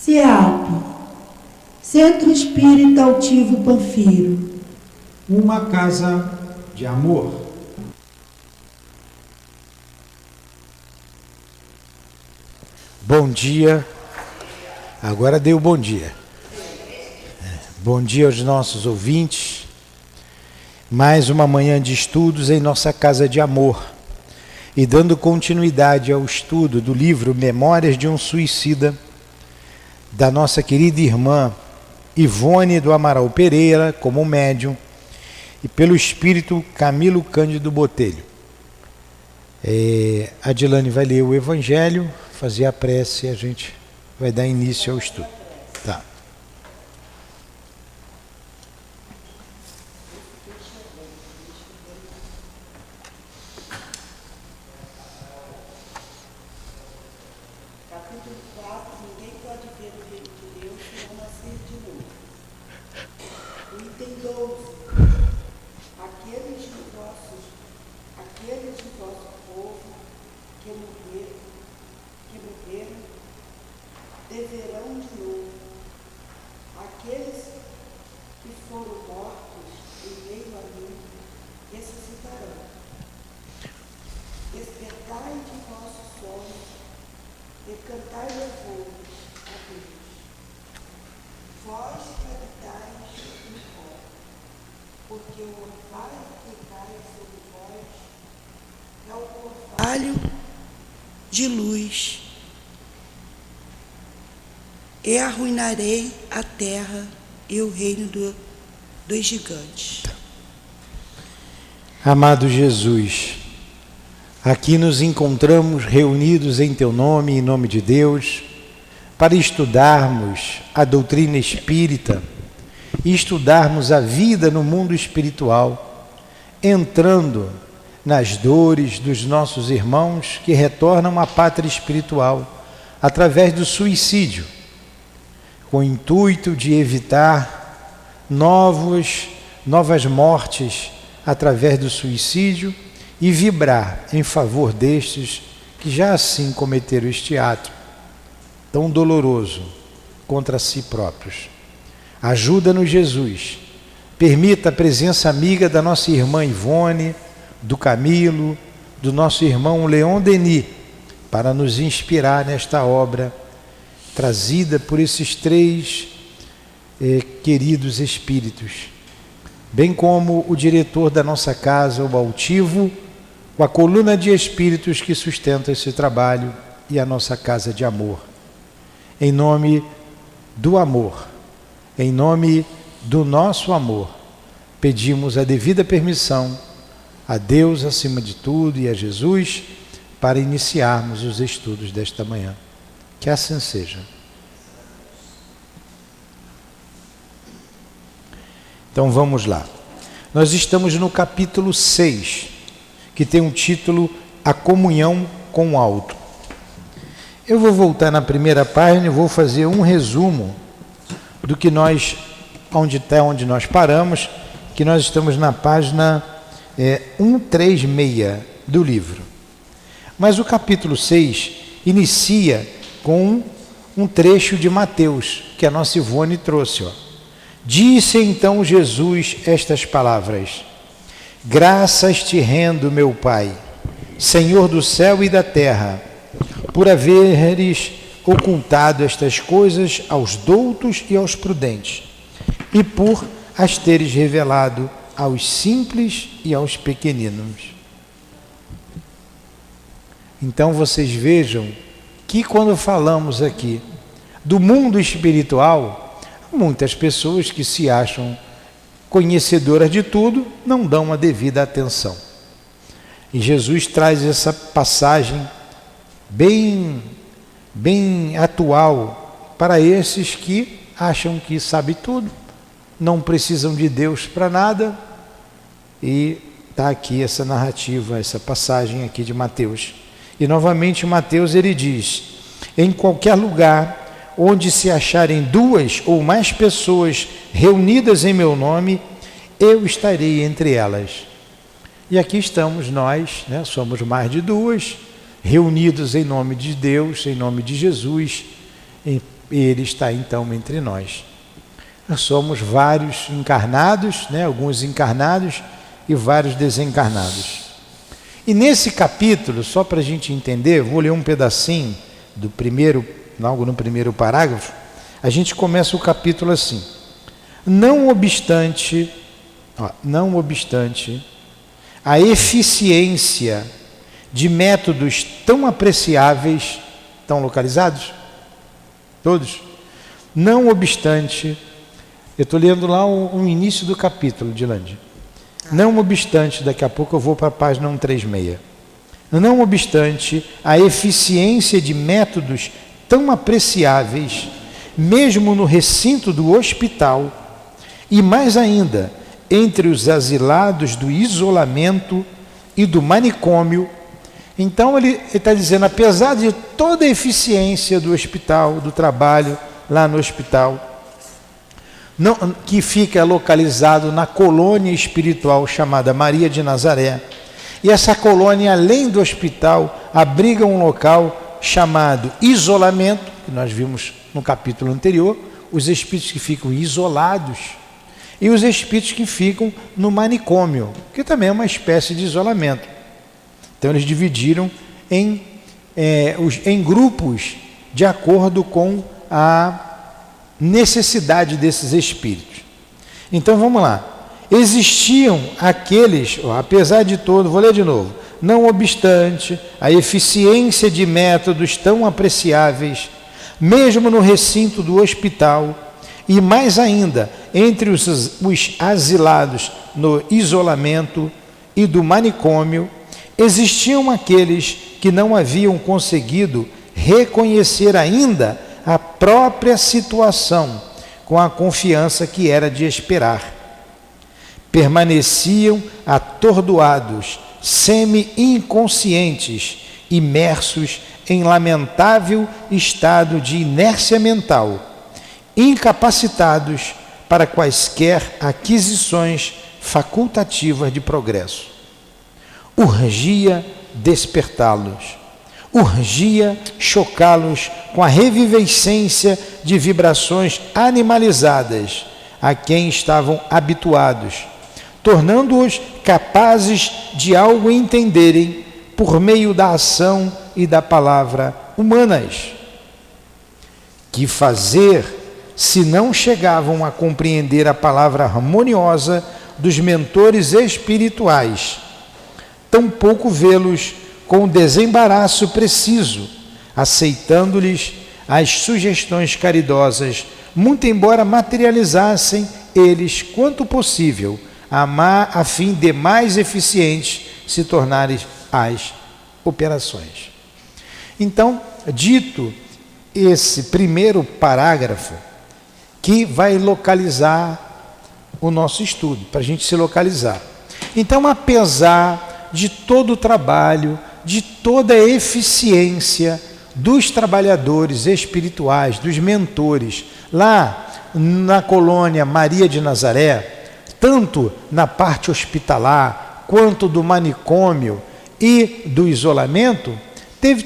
CEAP, Centro Espírita Altivo Panfiro. Uma casa de amor. Bom dia. Agora deu bom dia. Bom dia aos nossos ouvintes. Mais uma manhã de estudos em nossa casa de amor. E dando continuidade ao estudo do livro Memórias de um Suicida, da nossa querida irmã Ivone do Amaral Pereira, como médium, e pelo espírito Camilo Cândido Botelho. A Dilane vai ler o Evangelho, fazer a prece e a gente vai dar início ao estudo. Tá. Capítulo 4, ninguém pode ver o reino de Deus se não nascer de novo. O item 12. Aqueles de vosso povo que morreram deverão de novo. Aqueles que foram mortos em meio a mim ressuscitarão. Despertai de vosso sono e cantai louvores a Deus. Vós que habitais no pó, porque o orvalho que cai sobre vós é o orvalho de luz. E arruinarei a terra e o reino dos gigantes. Amado Jesus, aqui nos encontramos reunidos em Teu nome, em nome de Deus, para estudarmos a doutrina espírita e estudarmos a vida no mundo espiritual, entrando nas dores dos nossos irmãos que retornam à pátria espiritual através do suicídio, com o intuito de evitar novas mortes através do suicídio e vibrar em favor destes que já assim cometeram este ato tão doloroso contra si próprios. Ajuda-nos, Jesus. Permita a presença amiga da nossa irmã Ivone, do Camilo, do nosso irmão Leon Denis, para nos inspirar nesta obra trazida por esses três queridos espíritos, bem como o diretor da nossa casa, o Altivo, com a coluna de espíritos que sustenta esse trabalho e a nossa casa de amor. Em nome do amor, em nome do nosso amor, pedimos a devida permissão a Deus acima de tudo e a Jesus para iniciarmos os estudos desta manhã. Que assim seja. Então vamos lá. Nós estamos no capítulo 6, que tem um título A Comunhão com o Alto. Eu vou voltar na primeira página e vou fazer um resumo do que onde nós paramos, que nós estamos na página 136 do livro. Mas o capítulo 6 inicia com um trecho de Mateus, que a nossa Ivone trouxe. Disse então Jesus estas palavras: graças te rendo, meu Pai, Senhor do céu e da terra, por haveres ocultado estas coisas aos doutos e aos prudentes, e por as teres revelado aos simples e aos pequeninos. Então vocês vejam que quando falamos aqui do mundo espiritual, muitas pessoas que se acham conhecedoras de tudo não dão a devida atenção. E Jesus traz essa passagem bem atual para esses que acham que sabem tudo, não precisam de Deus para nada, e está aqui essa narrativa, essa passagem aqui de Mateus. E novamente Mateus ele diz: em qualquer lugar onde se acharem 2 ou mais pessoas reunidas em meu nome, eu estarei entre elas. E aqui estamos nós, somos mais de 2, reunidos em nome de Deus, em nome de Jesus, Ele está então entre nós. Nós somos vários encarnados, né? Alguns encarnados e vários desencarnados. E nesse capítulo, só para a gente entender, vou ler um pedacinho do primeiro, logo no primeiro parágrafo. A gente começa o capítulo assim: não obstante a eficiência de métodos tão apreciáveis, estão localizados? Todos? Não obstante, eu estou lendo lá o início do capítulo, Dilande. Não obstante, daqui a pouco eu vou para a página 136. Não obstante a eficiência de métodos tão apreciáveis, mesmo no recinto do hospital, e mais ainda, entre os asilados do isolamento e do manicômio. Então ele está dizendo, apesar de toda a eficiência do hospital, do trabalho lá no hospital, que fica localizado na colônia espiritual chamada Maria de Nazaré, e essa colônia, além do hospital, abriga um local chamado isolamento, que nós vimos no capítulo anterior, os espíritos que ficam isolados, e os espíritos que ficam no manicômio, que também é uma espécie de isolamento. Então eles dividiram em grupos de acordo com a necessidade desses espíritos. Então vamos lá. Existiam aqueles, apesar de todo, vou ler de novo, não obstante a eficiência de métodos tão apreciáveis, mesmo no recinto do hospital, e mais ainda, entre os asilados no isolamento e do manicômio, existiam aqueles que não haviam conseguido reconhecer ainda a própria situação com a confiança que era de esperar. Permaneciam atordoados, semi-inconscientes, imersos em lamentável estado de inércia mental, incapacitados para quaisquer aquisições facultativas de progresso. Urgia despertá-los, urgia chocá-los com a revivescência de vibrações animalizadas a quem estavam habituados, tornando-os capazes de algo entenderem por meio da ação e da palavra humanas. Que fazer se não chegavam a compreender a palavra harmoniosa dos mentores espirituais? Tampouco vê-los com desembaraço preciso, aceitando-lhes as sugestões caridosas, muito embora materializassem eles, quanto possível, a fim de mais eficientes se tornarem as operações. Então, dito esse primeiro parágrafo, que vai localizar o nosso estudo, para a gente se localizar. Então, apesar de todo o trabalho, de toda a eficiência dos trabalhadores espirituais, dos mentores, lá na colônia Maria de Nazaré, tanto na parte hospitalar, quanto do manicômio e do isolamento,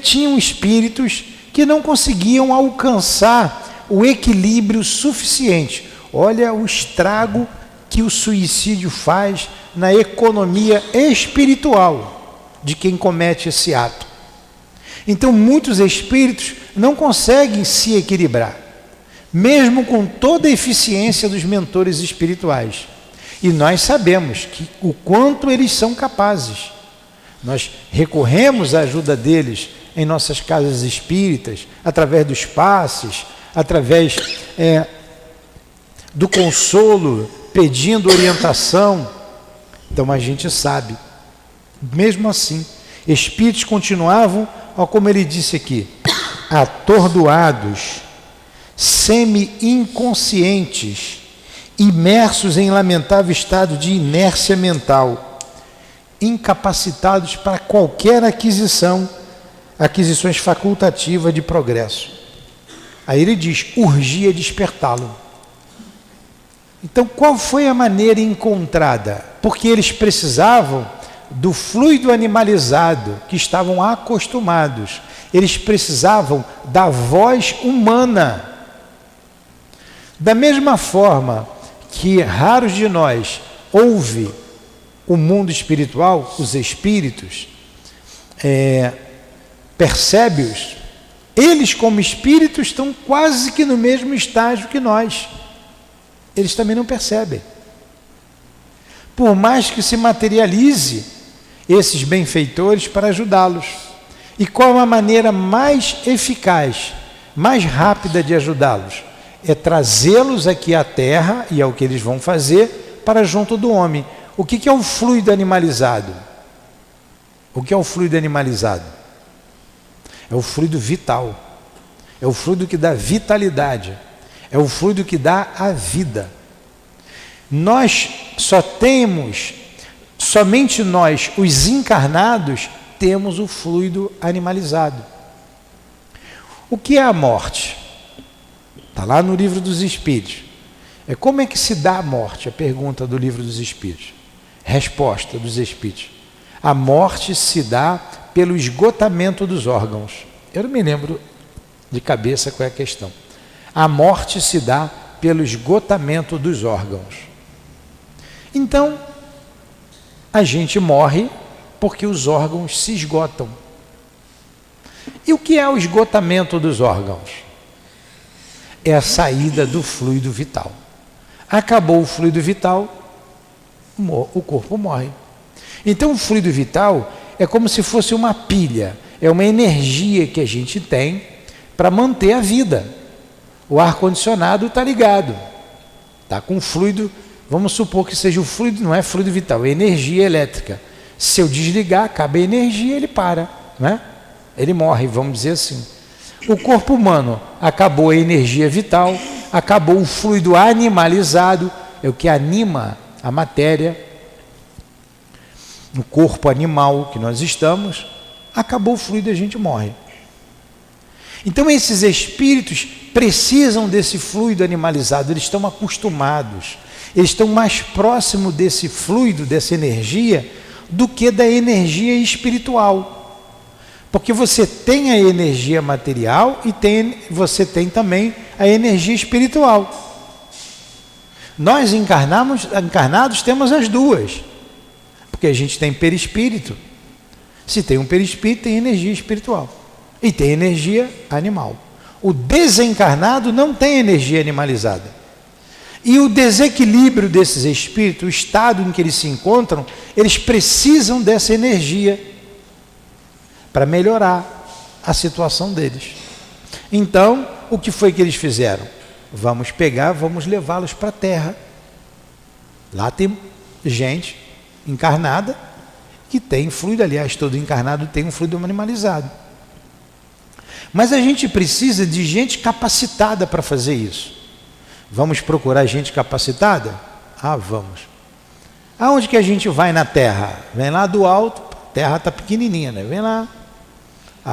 tinham espíritos que não conseguiam alcançar o equilíbrio suficiente. Olha o estrago que o suicídio faz na economia espiritual de quem comete esse ato. Então, muitos espíritos não conseguem se equilibrar, mesmo com toda a eficiência dos mentores espirituais. E nós sabemos o quanto eles são capazes. Nós recorremos à ajuda deles em nossas casas espíritas, através dos passes, através do consolo, pedindo orientação. Então a gente sabe. Mesmo assim, espíritos continuavam, como ele disse aqui, atordoados, semi-inconscientes, imersos em lamentável estado de inércia mental, incapacitados para qualquer aquisições facultativas de progresso. Aí ele diz, urgia despertá-lo. Então, qual foi a maneira encontrada? Porque eles precisavam do fluido animalizado que estavam acostumados. Eles precisavam da voz humana Da mesma forma que raros de nós ouvem o mundo espiritual, os espíritos, percebe-os, eles como espíritos estão quase que no mesmo estágio que nós. Eles também não percebem. Por mais que se materialize esses benfeitores para ajudá-los. E qual a maneira mais eficaz, mais rápida de ajudá-los? É trazê-los aqui à Terra, e é o que eles vão fazer, para junto do homem. O que é o fluido animalizado? O que é o fluido animalizado? É o fluido vital. É o fluido que dá vitalidade. É o fluido que dá a vida. Nós só temos, somente nós, os encarnados, temos o fluido animalizado. O que é a morte? Está lá no Livro dos Espíritos. Como é que se dá a morte? A pergunta do Livro dos Espíritos. Resposta dos Espíritos. A morte se dá pelo esgotamento dos órgãos. Eu não me lembro de cabeça qual é a questão. A morte se dá pelo esgotamento dos órgãos. Então, a gente morre porque os órgãos se esgotam. E o que é o esgotamento dos órgãos? É a saída do fluido vital. Acabou o fluido vital, o corpo morre. Então o fluido vital é como se fosse uma pilha, é uma energia que a gente tem para manter a vida. O ar-condicionado está ligado, está com fluido, vamos supor que seja o fluido, não é fluido vital, é energia elétrica. Se eu desligar, acaba a energia, ele para, né? Ele morre, vamos dizer assim. O corpo humano, acabou a energia vital, acabou o fluido animalizado, é o que anima a matéria, no corpo animal que nós estamos, acabou o fluido e a gente morre. Então esses espíritos precisam desse fluido animalizado, eles estão acostumados, eles estão mais próximos desse fluido, dessa energia, do que da energia espiritual. Porque você tem a energia material e você tem também a energia espiritual. Nós encarnados temos as duas. Porque a gente tem perispírito. Se tem um perispírito, tem energia espiritual. E tem energia animal. O desencarnado não tem energia animalizada. E o desequilíbrio desses espíritos, o estado em que eles se encontram, eles precisam dessa energia para melhorar a situação deles. Então, o que foi que eles fizeram? Vamos pegar, vamos levá-los para a Terra. Lá tem gente encarnada que tem fluido, aliás, todo encarnado tem um fluido animalizado. Mas a gente precisa de gente capacitada para fazer isso. Vamos procurar gente capacitada? Vamos. Aonde que a gente vai na Terra? Vem lá do alto, a Terra está pequenininha, né? Vem lá.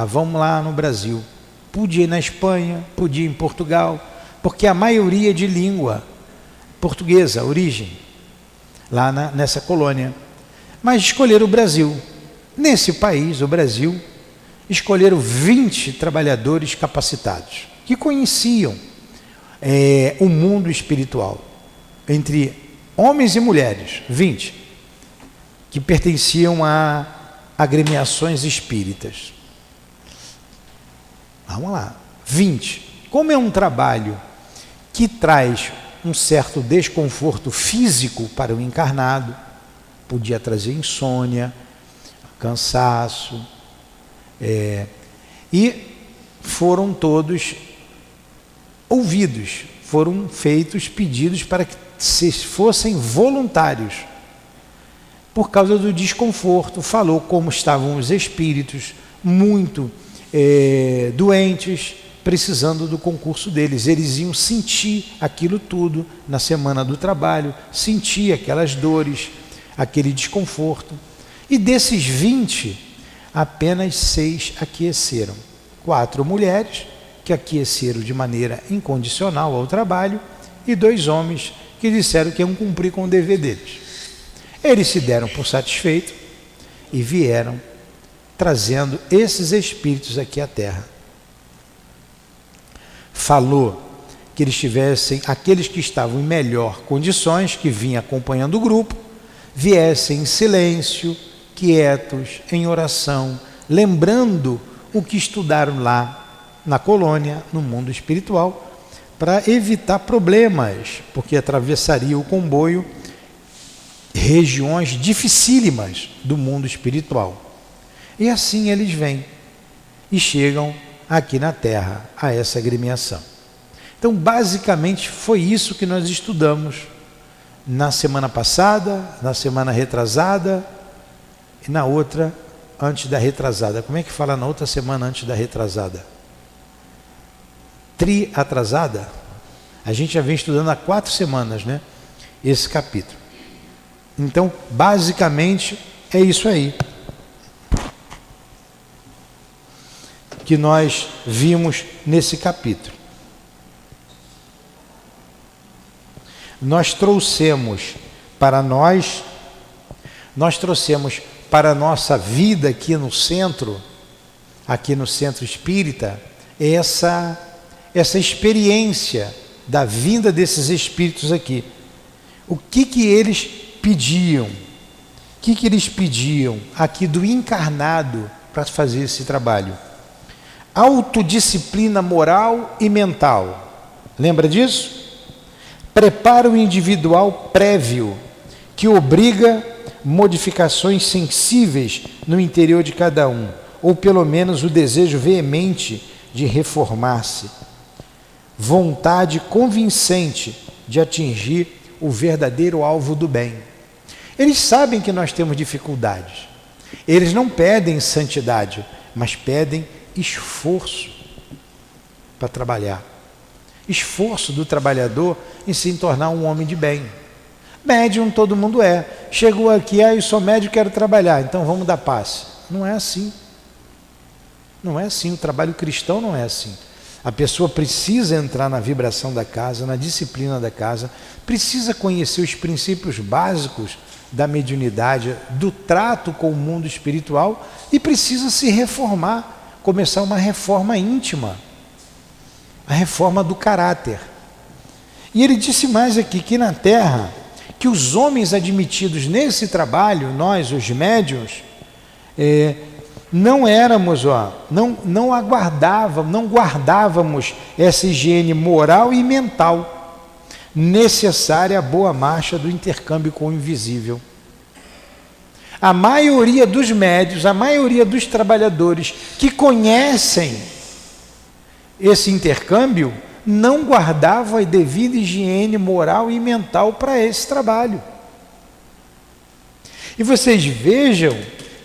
Vamos lá no Brasil. Podia ir na Espanha, podia ir em Portugal, porque a maioria de língua portuguesa, origem, lá nessa colônia. Mas escolheram o Brasil. Nesse país, o Brasil, escolheram 20 trabalhadores capacitados, que conheciam o mundo espiritual, entre homens e mulheres, 20, que pertenciam a agremiações espíritas. Vamos lá, 20. Como é um trabalho que traz um certo desconforto físico para o encarnado, podia trazer insônia, cansaço, e foram todos ouvidos, foram feitos pedidos para que fossem voluntários, por causa do desconforto. Falou como estavam os espíritos, muito doentes, precisando do concurso deles. Eles iam sentir aquilo tudo na semana do trabalho, sentir aquelas dores, aquele desconforto. E desses 20, apenas 6 aqueceram. 4 mulheres, que aqueceram de maneira incondicional ao trabalho, e 2 homens que disseram que iam cumprir com o dever deles. Eles se deram por satisfeitos e vieram trazendo esses espíritos aqui à Terra. Falou que eles tivessem, aqueles que estavam em melhor condições, que vinham acompanhando o grupo, viessem em silêncio, quietos, em oração, lembrando o que estudaram lá na colônia, no mundo espiritual, para evitar problemas, porque atravessaria o comboio regiões dificílimas do mundo espiritual. E assim eles vêm e chegam aqui na Terra a essa agremiação. Então, basicamente, foi isso que nós estudamos na semana passada, na semana retrasada e na outra antes da retrasada. Como é que fala na outra semana antes da retrasada? Triatrasada? A gente já vem estudando há 4 semanas, né? Esse capítulo. Então, basicamente, é isso aí que nós vimos nesse capítulo. Nós trouxemos para a nossa vida aqui no centro espírita, essa experiência da vinda desses espíritos aqui. O que eles pediam? O que eles pediam aqui do encarnado para fazer esse trabalho? Autodisciplina moral e mental. Lembra disso? Preparo individual prévio, que obriga modificações sensíveis no interior de cada um, ou pelo menos o desejo veemente de reformar-se. Vontade convincente de atingir o verdadeiro alvo do bem. Eles sabem que nós temos dificuldades. Eles não pedem santidade, mas pedem esforço para trabalhar. Esforço do trabalhador em se tornar um homem de bem. Médium todo mundo é. Chegou aqui, eu sou médium, quero trabalhar, então vamos dar passe. Não é assim. Não é assim, o trabalho cristão não é assim. A pessoa precisa entrar na vibração da casa, na disciplina da casa, precisa conhecer os princípios básicos da mediunidade, do trato com o mundo espiritual e precisa se reformar, começar uma reforma íntima, a reforma do caráter. E ele disse mais aqui, que na Terra, que os homens admitidos nesse trabalho, nós, os médiuns, não guardávamos essa higiene moral e mental necessária à boa marcha do intercâmbio com o invisível. A maioria dos médiuns, a maioria dos trabalhadores que conhecem esse intercâmbio, não guardava a devida higiene moral e mental para esse trabalho. E vocês vejam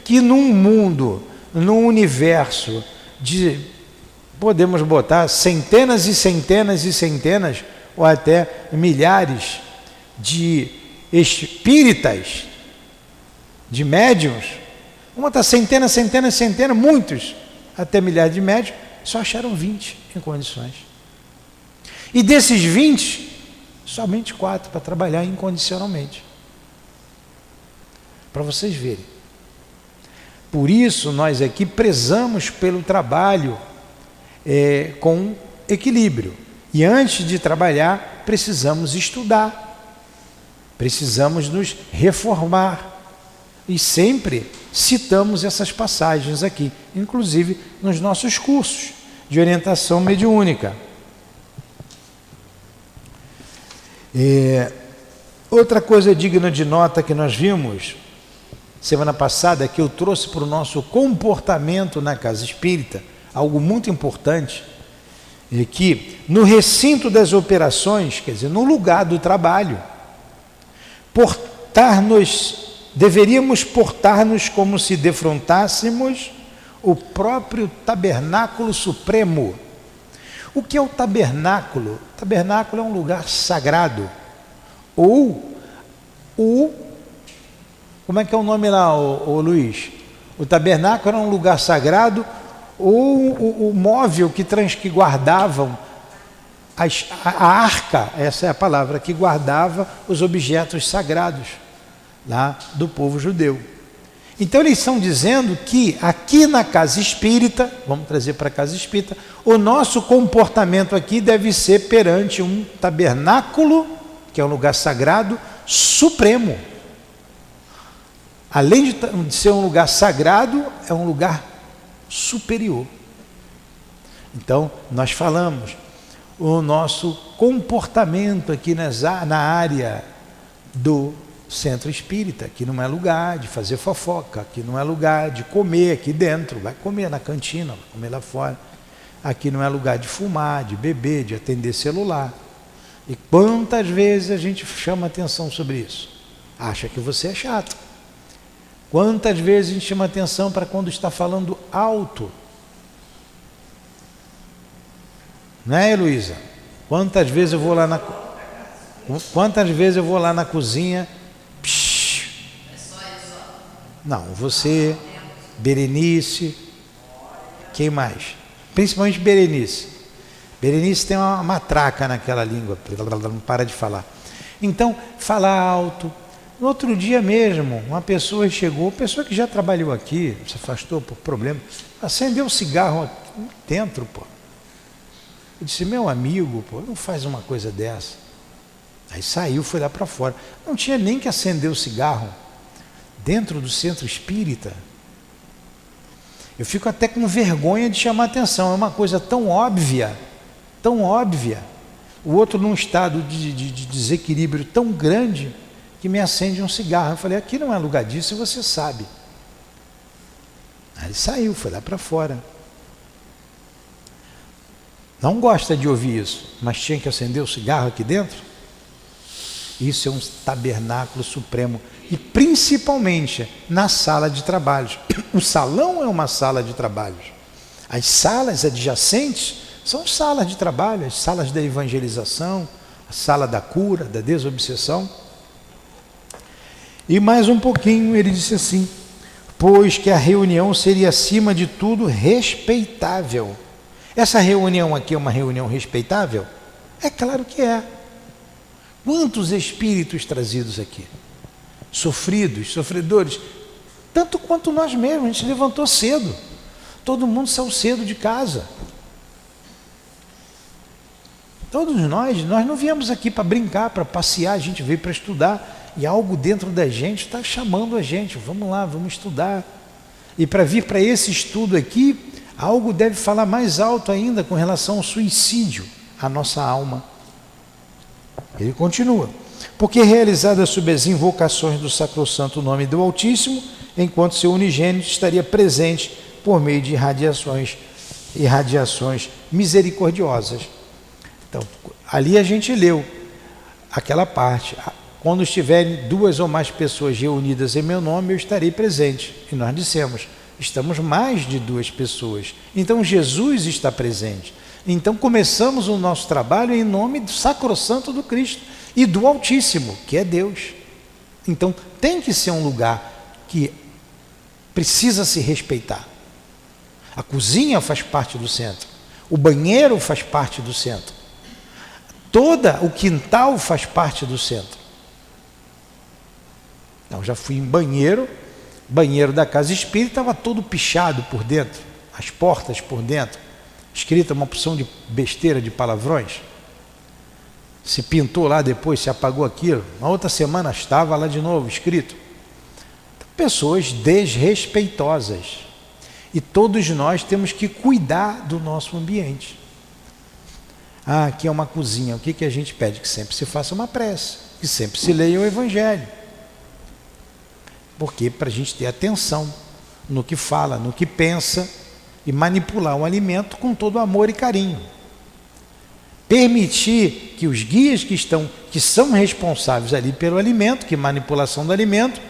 que num mundo, num universo de, podemos botar centenas e centenas e centenas, ou até milhares de espíritas, de médiuns, vamos botar centenas, centenas, centenas, muitos, até milhares de médiuns, só acharam 20 em condições. E desses 20, somente 4 para trabalhar incondicionalmente. Para vocês verem. Por isso, nós aqui prezamos pelo trabalho com equilíbrio. E antes de trabalhar, precisamos estudar. Precisamos nos reformar. E sempre citamos essas passagens aqui, inclusive nos nossos cursos de orientação mediúnica. Outra coisa digna de nota que nós vimos semana passada, que eu trouxe para o nosso comportamento na casa espírita, algo muito importante, é que no recinto das operações, quer dizer, no lugar do trabalho, deveríamos portar-nos como se defrontássemos o próprio tabernáculo supremo. O que é o tabernáculo? O tabernáculo é um lugar sagrado. Como é que é o nome lá, ô Luiz? O tabernáculo era um lugar sagrado, ou o móvel que guardavam, a arca, essa é a palavra, que guardava os objetos sagrados lá do povo judeu. Então eles estão dizendo que aqui na casa espírita, vamos trazer para a casa espírita, o nosso comportamento aqui deve ser perante um tabernáculo, que é um lugar sagrado, supremo. Além de ser um lugar sagrado, é um lugar superior. Então, nós falamos, o nosso comportamento aqui na área do centro espírita, aqui não é lugar de fazer fofoca, aqui não é lugar de comer aqui dentro, vai comer na cantina, vai comer lá fora. Aqui não é lugar de fumar, de beber, de atender celular. E quantas vezes a gente chama atenção sobre isso? Acha que você é chato. Quantas vezes a gente chama atenção para quando está falando alto? Não é, Heloísa? Quantas vezes eu vou lá na cozinha? Psh, não, você, Berenice, quem mais? Principalmente Berenice. Berenice tem uma matraca naquela língua, não para de falar. Então, falar alto. No outro dia mesmo, uma pessoa chegou, pessoa que já trabalhou aqui, se afastou por problema, acendeu um cigarro aqui dentro, pô. Eu disse, meu amigo, pô, não faz uma coisa dessa. Aí saiu, foi lá para fora. Não tinha nem que acender o cigarro dentro do centro espírita. Eu fico até com vergonha de chamar atenção, é uma coisa tão óbvia, o outro num estado de desequilíbrio tão grande, que me acende um cigarro. Eu falei, aqui não é lugar disso e você sabe. Aí ele saiu, foi lá para fora. Não gosta de ouvir isso, mas tinha que acender o cigarro aqui dentro? Isso é um tabernáculo supremo. E principalmente na sala de trabalhos. O salão é uma sala de trabalhos. As salas adjacentes são salas de trabalho, as salas da evangelização, a sala da cura, da desobsessão. E mais um pouquinho ele disse assim, pois que a reunião seria acima de tudo respeitável. Essa reunião aqui é uma reunião respeitável? É claro que é. Quantos espíritos trazidos aqui? Sofridos, sofredores, tanto quanto nós mesmos, a gente levantou cedo. Todo mundo saiu cedo de casa. Todos nós não viemos aqui para brincar, para passear, a gente veio para estudar. E algo dentro da gente está chamando a gente, vamos lá, vamos estudar. E para vir para esse estudo aqui, algo deve falar mais alto ainda com relação ao suicídio, a nossa alma. Ele continua, porque realizadas sob as invocações do sacrossanto nome do Altíssimo, enquanto seu unigênito estaria presente por meio de irradiações misericordiosas. Então, ali a gente leu aquela parte, quando estiverem 2 ou mais pessoas reunidas em meu nome, eu estarei presente. E nós dissemos, estamos mais de 2 pessoas. Então Jesus está presente. Então começamos o nosso trabalho em nome do sacrossanto do Cristo e do Altíssimo, que é Deus. Então tem que ser um lugar que precisa se respeitar. A cozinha faz parte do centro. O banheiro faz parte do centro. Todo o quintal faz parte do centro. Então, já fui em banheiro da casa espírita, estava todo pichado por dentro, as portas por dentro, escrita uma porção de besteira, de palavrões. Se pintou lá depois, se apagou aquilo. Na outra semana estava lá de novo escrito. Pessoas desrespeitosas. E todos nós temos que cuidar do nosso ambiente. Ah, aqui é uma cozinha. O que a gente pede? Que sempre se faça uma prece, que sempre se leia o Evangelho. Porque para a gente ter atenção no que fala, no que pensa e manipular o alimento com todo amor e carinho. Permitir que os guias que são responsáveis ali pelo alimento, que manipulação do alimento,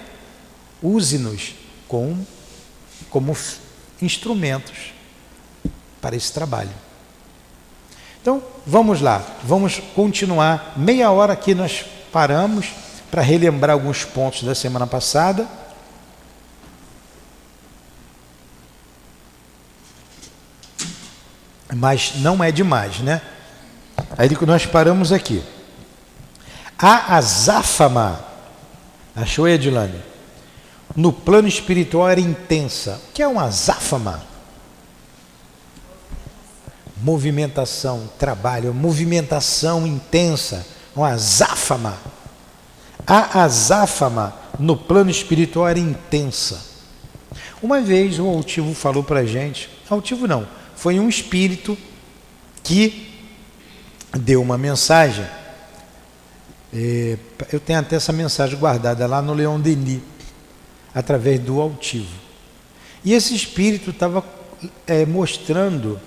use-nos como instrumentos para esse trabalho. Então, vamos lá, vamos continuar. Meia hora aqui nós paramos para relembrar alguns pontos da semana passada. Mas não é demais, né? Aí nós paramos aqui. A azáfama, achou, Edilane? no plano espiritual era intensa. O que é uma azáfama? Movimentação, trabalho, movimentação intensa, uma azáfama. A azáfama no plano espiritual era intensa. Uma vez o altivo falou para a gente, altivo não, foi um espírito que deu uma mensagem. Eu tenho até essa mensagem guardada lá no Leon Denis, através do altivo. E esse espírito estava mostrando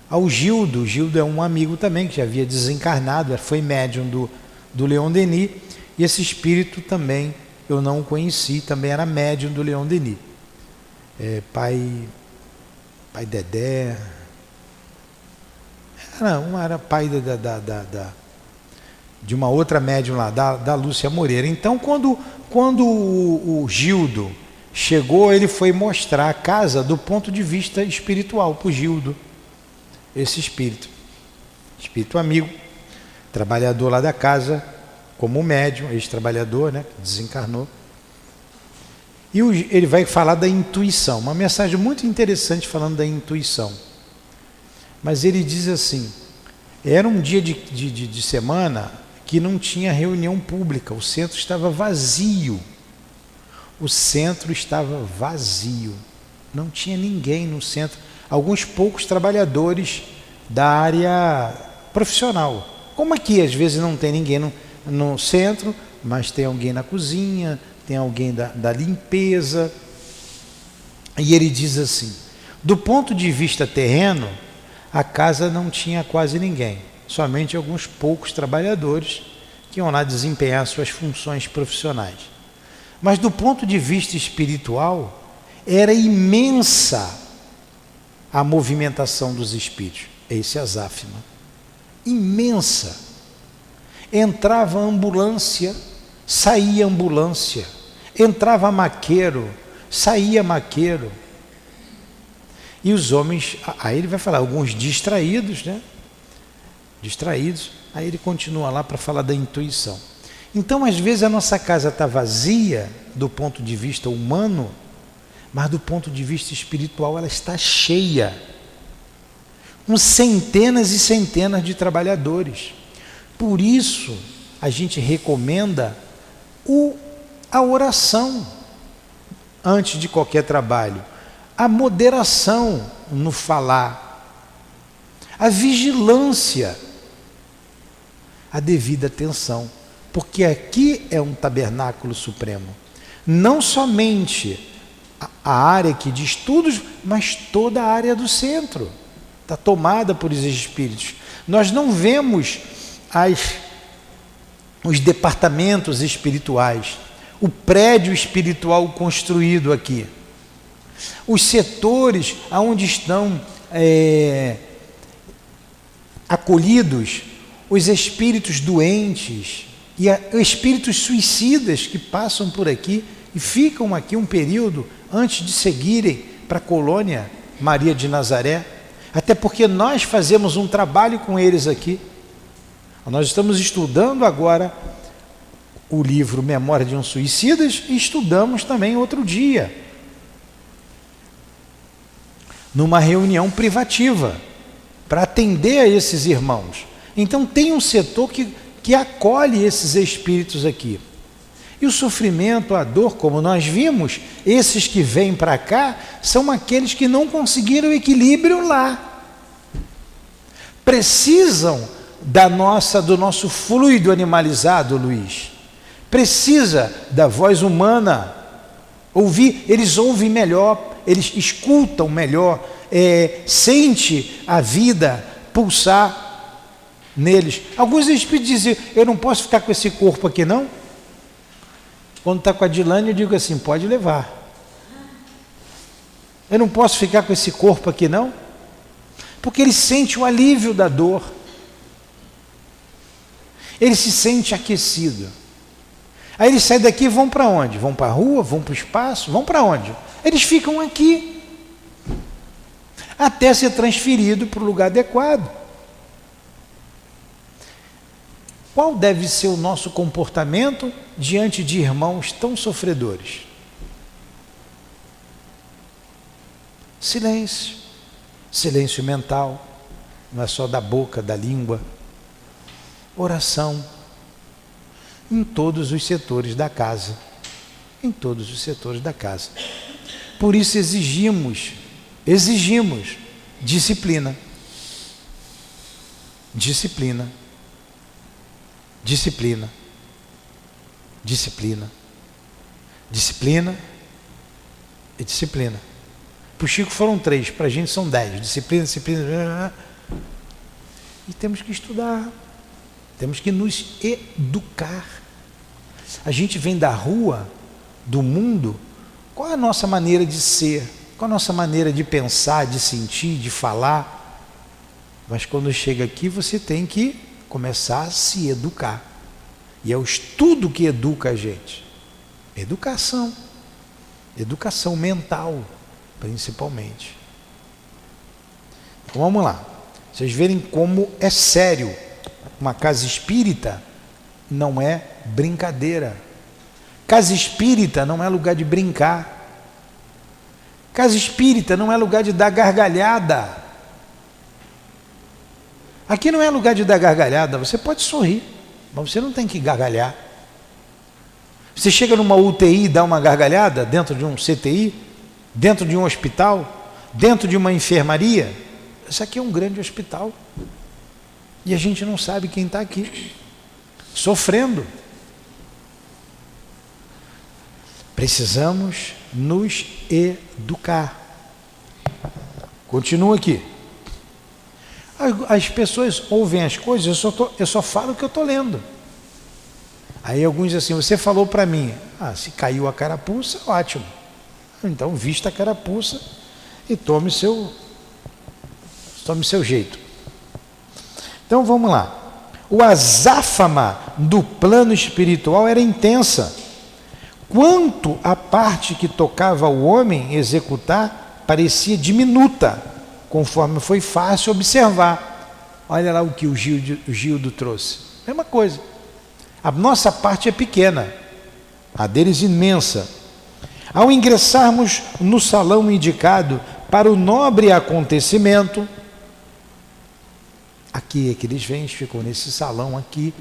ao Gildo. O Gildo é um amigo também que já havia desencarnado, foi médium do Leon Denis, e esse espírito também eu não o conheci, também era médium do Leon Denis. Pai Dedé, era pai de uma outra médium lá, da Lúcia Moreira. Então, quando o Gildo chegou, ele foi mostrar a casa do ponto de vista espiritual para o Gildo, esse espírito amigo, trabalhador lá da casa, como médium, ex-trabalhador, né, que desencarnou. E ele vai falar da intuição, uma mensagem muito interessante falando da intuição. Mas ele diz assim, era um dia de semana que não tinha reunião pública, o centro estava vazio. O centro estava vazio, não tinha ninguém no centro, alguns poucos trabalhadores da área profissional. Como aqui, às vezes não tem ninguém no centro, mas tem alguém na cozinha, tem alguém da limpeza. E ele diz assim, do ponto de vista terreno, a casa não tinha quase ninguém, somente alguns poucos trabalhadores que iam lá desempenhar suas funções profissionais. Mas do ponto de vista espiritual, era imensa a movimentação dos espíritos. Esse é azáfama. Imensa. Entrava ambulância, saía ambulância. Entrava maqueiro, saía maqueiro. E os homens, aí ele vai falar, alguns distraídos, né? Distraídos. Aí ele continua lá para falar da intuição. Então, às vezes, a nossa casa está vazia do ponto de vista humano, mas do ponto de vista espiritual ela está cheia, com centenas e centenas de trabalhadores. Por isso, a gente recomenda a oração antes de qualquer trabalho, a moderação no falar, a vigilância, a devida atenção, porque aqui é um tabernáculo supremo, não somente a área aqui de estudos, mas toda a área do centro está tomada por esses espíritos. Nós não vemos os departamentos espirituais, o prédio espiritual construído aqui, os setores onde estão acolhidos os espíritos doentes e espíritos suicidas que passam por aqui e ficam aqui um período antes de seguirem para a colônia Maria de Nazaré, até porque nós fazemos um trabalho com eles aqui. Nós estamos estudando agora o livro Memória de um Suicidas e estudamos também outro dia, numa reunião privativa, para atender a esses irmãos. Então tem um setor que acolhe esses espíritos aqui. E o sofrimento, a dor, como nós vimos, esses que vêm para cá, são aqueles que não conseguiram equilíbrio lá. Precisam do nosso fluido animalizado, Luiz. Precisa da voz humana. Eles ouvem melhor, eles escutam melhor, sente a vida pulsar neles. Alguns espíritos dizem, eu não posso ficar com esse corpo aqui não. Quando está com a Dilane, eu digo assim, pode levar. Eu não posso ficar com esse corpo aqui não, porque ele sente o alívio da dor, ele se sente aquecido. Aí eles saem daqui e vão para onde? Vão para a rua, vão para o espaço, vão para onde? Eles ficam aqui, até ser transferido para o lugar adequado. Qual deve ser o nosso comportamento diante de irmãos tão sofredores? Silêncio. Silêncio mental. Não é só da boca, da língua. Oração. Em todos os setores da casa. Em todos os setores da casa. Por isso exigimos disciplina. Disciplina. Disciplina. Disciplina. Disciplina e disciplina. Para o Chico foram 3, para a gente são 10. Disciplina, disciplina. E temos que estudar. Temos que nos educar. A gente vem da rua, do mundo. Qual é a nossa maneira de ser? Qual é a nossa maneira de pensar, de sentir, de falar? Mas quando chega aqui, você tem que começar a se educar. E é o estudo que educa a gente. Educação. Educação mental, principalmente. Então vamos lá. Vocês verem como é sério. Uma casa espírita não é brincadeira. Casa espírita não é lugar de brincar. Casa espírita não é lugar de dar gargalhada. Aqui não é lugar de dar gargalhada. Você pode sorrir, mas você não tem que gargalhar. Você chega numa UTI e dá uma gargalhada dentro de um CTI, dentro de um hospital, dentro de uma enfermaria. Isso aqui é um grande hospital. E a gente não sabe quem está aqui, sofrendo. Precisamos nos educar. Continua aqui. As pessoas ouvem as coisas, eu só falo o que eu estou lendo. Aí alguns dizem assim, você falou para mim, se caiu a carapuça, ótimo. Então vista a carapuça e tome seu jeito. Então vamos lá. O azáfama do plano espiritual era intensa. Quanto à parte que tocava ao homem executar, parecia diminuta, conforme foi fácil observar. Olha lá o que o Gildo trouxe. Mesma coisa. A nossa parte é pequena, a deles imensa. Ao ingressarmos no salão indicado para o nobre acontecimento, aqui é que eles vêm, ficam nesse salão aqui,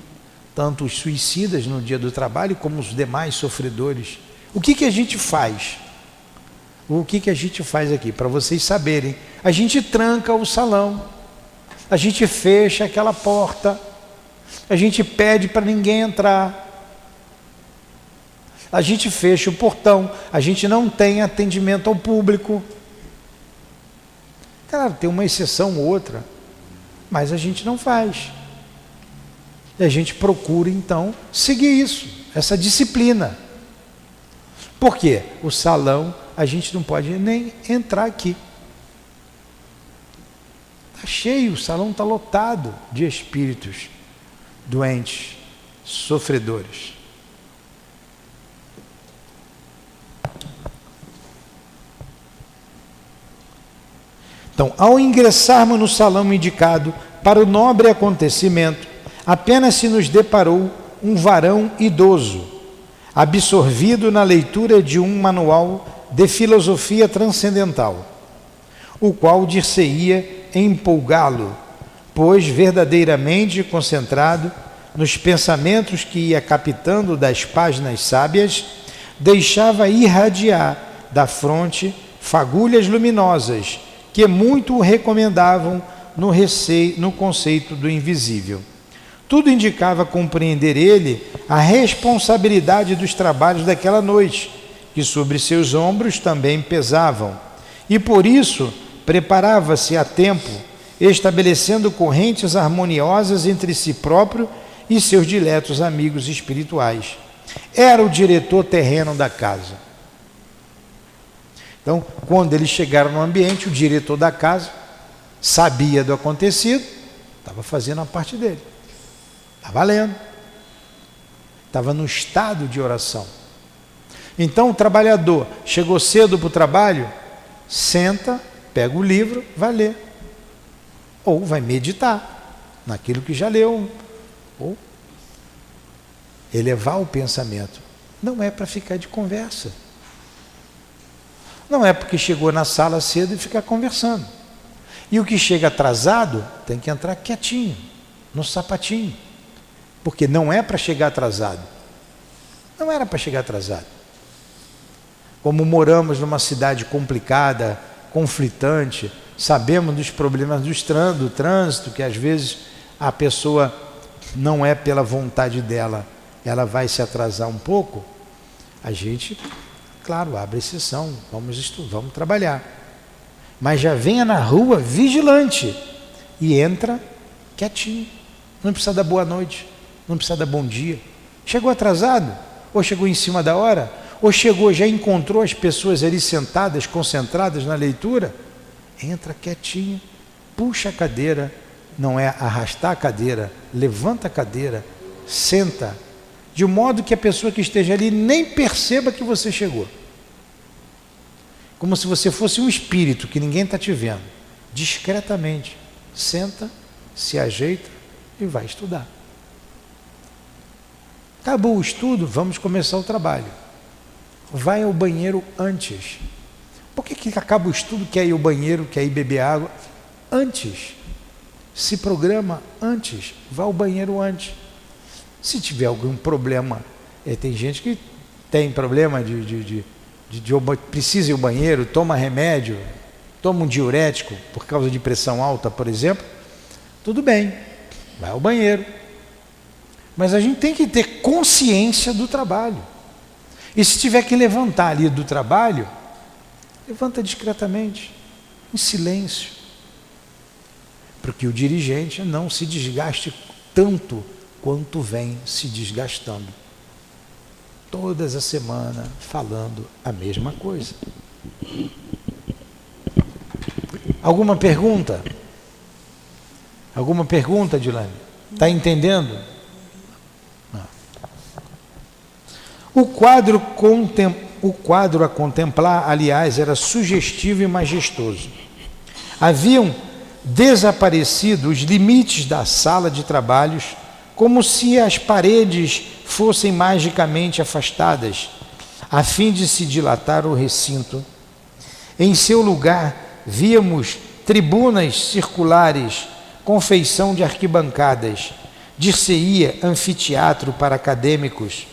tanto os suicidas no dia do trabalho, como os demais sofredores. O que a gente faz? O que a gente faz aqui? Para vocês saberem, a gente tranca o salão, a gente fecha aquela porta, a gente pede para ninguém entrar, a gente fecha o portão, a gente não tem atendimento ao público. Claro, tem uma exceção ou outra, mas a gente não faz. E a gente procura, então, seguir isso, essa disciplina. Por quê? O salão, a gente não pode nem entrar aqui. Está cheio, o salão está lotado de espíritos doentes, sofredores. Então, ao ingressarmos no salão indicado para o nobre acontecimento, apenas se nos deparou um varão idoso, absorvido na leitura de um manual de filosofia transcendental, o qual dir-se-ia empolgá-lo, pois verdadeiramente concentrado nos pensamentos que ia captando das páginas sábias, deixava irradiar da fronte fagulhas luminosas que muito o recomendavam no conceito do invisível. Tudo indicava compreender ele a responsabilidade dos trabalhos daquela noite, que sobre seus ombros também pesavam, e por isso preparava-se a tempo, estabelecendo correntes harmoniosas entre si próprio e seus diletos amigos espirituais. Era o diretor terreno da casa. Então, quando eles chegaram no ambiente, o diretor da casa sabia do acontecido, estava fazendo a parte dele. Estava lendo. Estava no estado de oração. Então, o trabalhador chegou cedo para o trabalho, senta, pega o livro, vai ler. Ou vai meditar naquilo que já leu. Ou elevar o pensamento. Não é para ficar de conversa. Não é porque chegou na sala cedo e ficar conversando. E o que chega atrasado tem que entrar quietinho, no sapatinho. Porque não é para chegar atrasado. Não era para chegar atrasado. Como moramos numa cidade complicada, conflitante, sabemos dos problemas do trânsito, que às vezes a pessoa não é pela vontade dela, ela vai se atrasar um pouco, a gente, claro, abre exceção, vamos trabalhar. Mas já venha na rua vigilante e entra quietinho. Não precisa dar boa noite, não precisa dar bom dia. Chegou atrasado? Ou chegou em cima da hora? Ou chegou, já encontrou as pessoas ali sentadas, concentradas na leitura? Entra quietinho, puxa a cadeira, não é arrastar a cadeira, levanta a cadeira, senta, de modo que a pessoa que esteja ali nem perceba que você chegou. Como se você fosse um espírito que ninguém está te vendo. Discretamente, senta, se ajeita e vai estudar. Acabou o estudo, vamos começar o trabalho. Vai ao banheiro antes. Por que acaba o estudo, quer ir ao banheiro, quer ir beber água? Antes. Se programa antes, vá ao banheiro antes. Se tiver algum problema, tem gente que tem problema precisa ir ao banheiro, toma remédio, toma um diurético por causa de pressão alta, por exemplo, tudo bem, vai ao banheiro. Mas a gente tem que ter consciência do trabalho. E se tiver que levantar ali do trabalho, levanta discretamente, em silêncio, para que o dirigente não se desgaste tanto quanto vem se desgastando. Todas as semanas falando a mesma coisa. Alguma pergunta? Alguma pergunta, Dilane? Está entendendo? O quadro a contemplar, aliás, era sugestivo e majestoso. Haviam desaparecido os limites da sala de trabalhos, como se as paredes fossem magicamente afastadas, a fim de se dilatar o recinto. Em seu lugar, víamos tribunas circulares com feição de arquibancadas, dir-se-ia anfiteatro para acadêmicos.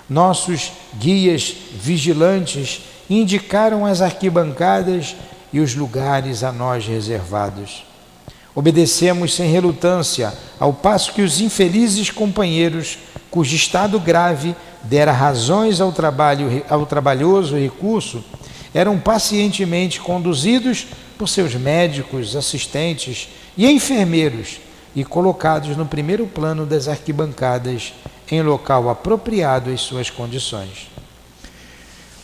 Nossos guias vigilantes indicaram as arquibancadas e os lugares a nós reservados. Obedecemos sem relutância, ao passo que os infelizes companheiros, cujo estado grave dera razões ao trabalhoso recurso, eram pacientemente conduzidos por seus médicos, assistentes e enfermeiros e colocados no primeiro plano das arquibancadas, em local apropriado às suas condições.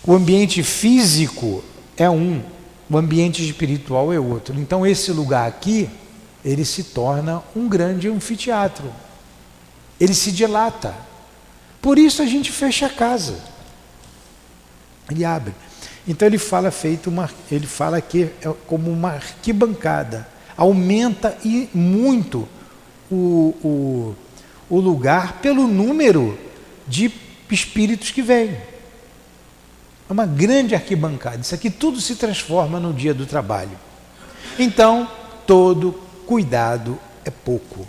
O ambiente físico é um, o ambiente espiritual é outro. Então esse lugar aqui, ele se torna um grande anfiteatro. Ele se dilata. Por isso a gente fecha a casa. Ele abre. Então ele fala que é como uma arquibancada. Aumenta muito o lugar pelo número de espíritos que vêm. É uma grande arquibancada. Isso aqui tudo se transforma no dia do trabalho. Então, todo cuidado é pouco.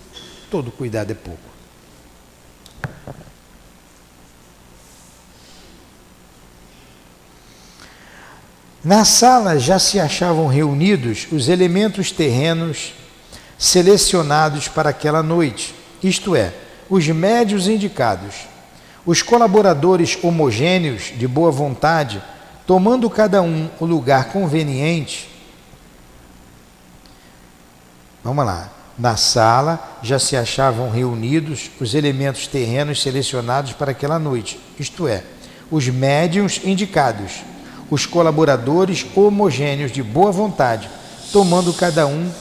Todo cuidado é pouco. Na sala já se achavam reunidos os elementos terrenos selecionados para aquela noite, isto é, os médios indicados, os colaboradores homogêneos de boa vontade, tomando cada um o lugar conveniente. Vamos lá. Na sala já se achavam reunidos os elementos terrenos selecionados para aquela noite, isto é, os médiuns indicados, os colaboradores homogêneos de boa vontade, tomando cada um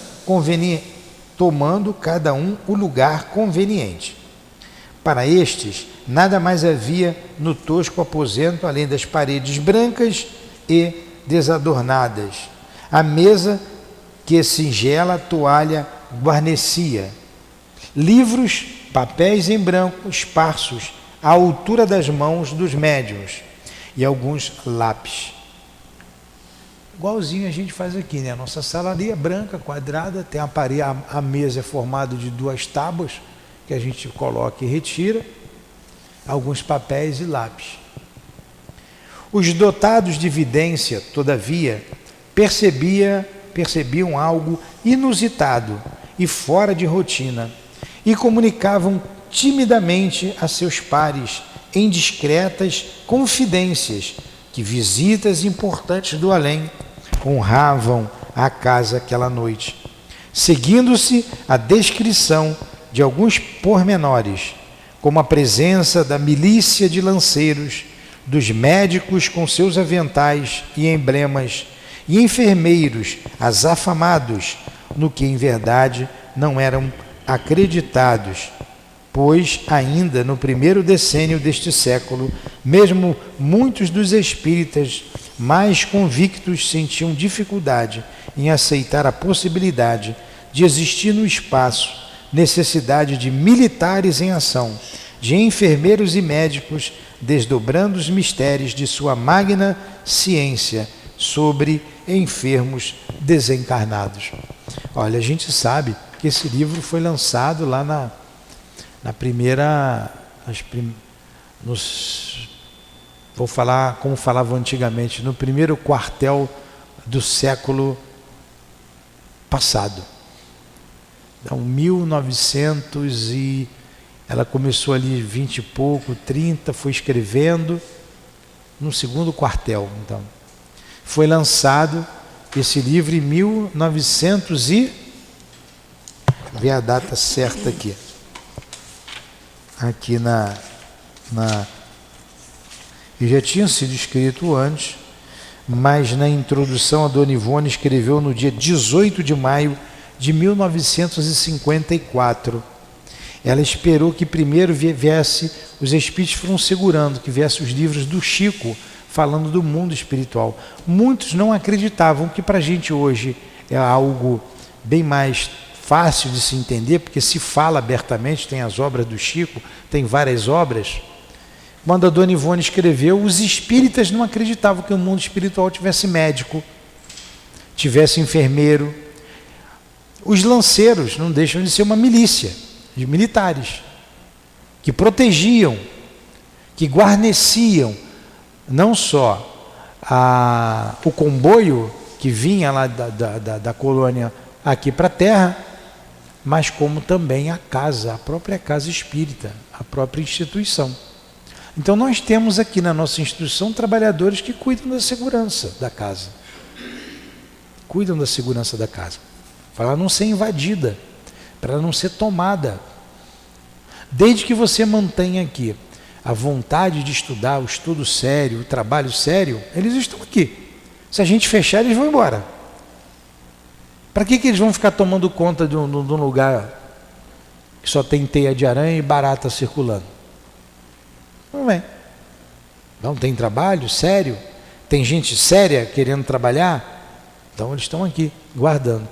o lugar conveniente. Para estes, nada mais havia no tosco aposento, além das paredes brancas e desadornadas, a mesa que singela toalha guarnecia, livros, papéis em branco esparsos à altura das mãos dos médiuns e alguns lápis. igualzinho a gente faz aqui, né? A nossa sala ali é branca, quadrada, tem a parede, a mesa é formada de 2 tábuas que a gente coloca e retira, alguns papéis e lápis. Os dotados de vidência, todavia, percebiam algo inusitado e fora de rotina e comunicavam timidamente a seus pares em discretas confidências que visitas importantes do além honravam a casa aquela noite, seguindo-se a descrição de alguns pormenores, como a presença da milícia de lanceiros, dos médicos com seus aventais e emblemas, e enfermeiros azafamados, no que em verdade não eram acreditados, pois ainda no primeiro decênio deste século, mesmo muitos dos espíritas mais convictos sentiam dificuldade em aceitar a possibilidade de existir no espaço necessidade de militares em ação, de enfermeiros e médicos desdobrando os mistérios de sua magna ciência sobre enfermos desencarnados. Olha, a gente sabe que esse livro foi lançado lá na primeira, vou falar como falava antigamente, no primeiro quartel do século passado. Então, 1900 e ela começou ali 20 e pouco, 30, foi escrevendo no segundo quartel. Então, foi lançado esse livro em 1900 e ver a data certa aqui. Aqui e já tinha sido escrito antes, mas na introdução a Dona Ivone escreveu no dia 18 de maio de 1954. Ela esperou que primeiro viesse, os espíritos foram segurando, que viesse os livros do Chico, falando do mundo espiritual. Muitos não acreditavam, que para a gente hoje é algo bem mais fácil de se entender, porque se fala abertamente, tem as obras do Chico, tem várias obras. Quando a Dona Ivone escreveu, os espíritas não acreditavam que o mundo espiritual tivesse médico, tivesse enfermeiro. Os lanceiros não deixam de ser uma milícia de militares que protegiam, que guarneciam não só o comboio que vinha lá da colônia aqui para a Terra, mas como também a casa, a própria casa espírita, a própria instituição. Então nós temos aqui na nossa instituição trabalhadores que cuidam da segurança da casa. Cuidam da segurança da casa. Para ela não ser invadida, para ela não ser tomada. Desde que você mantenha aqui a vontade de estudar, o estudo sério, o trabalho sério, eles estão aqui. Se a gente fechar, eles vão embora. Para que eles vão ficar tomando conta de um lugar que só tem teia de aranha e barata circulando? Não é. Não tem trabalho sério, tem gente séria querendo trabalhar, então eles estão aqui guardando.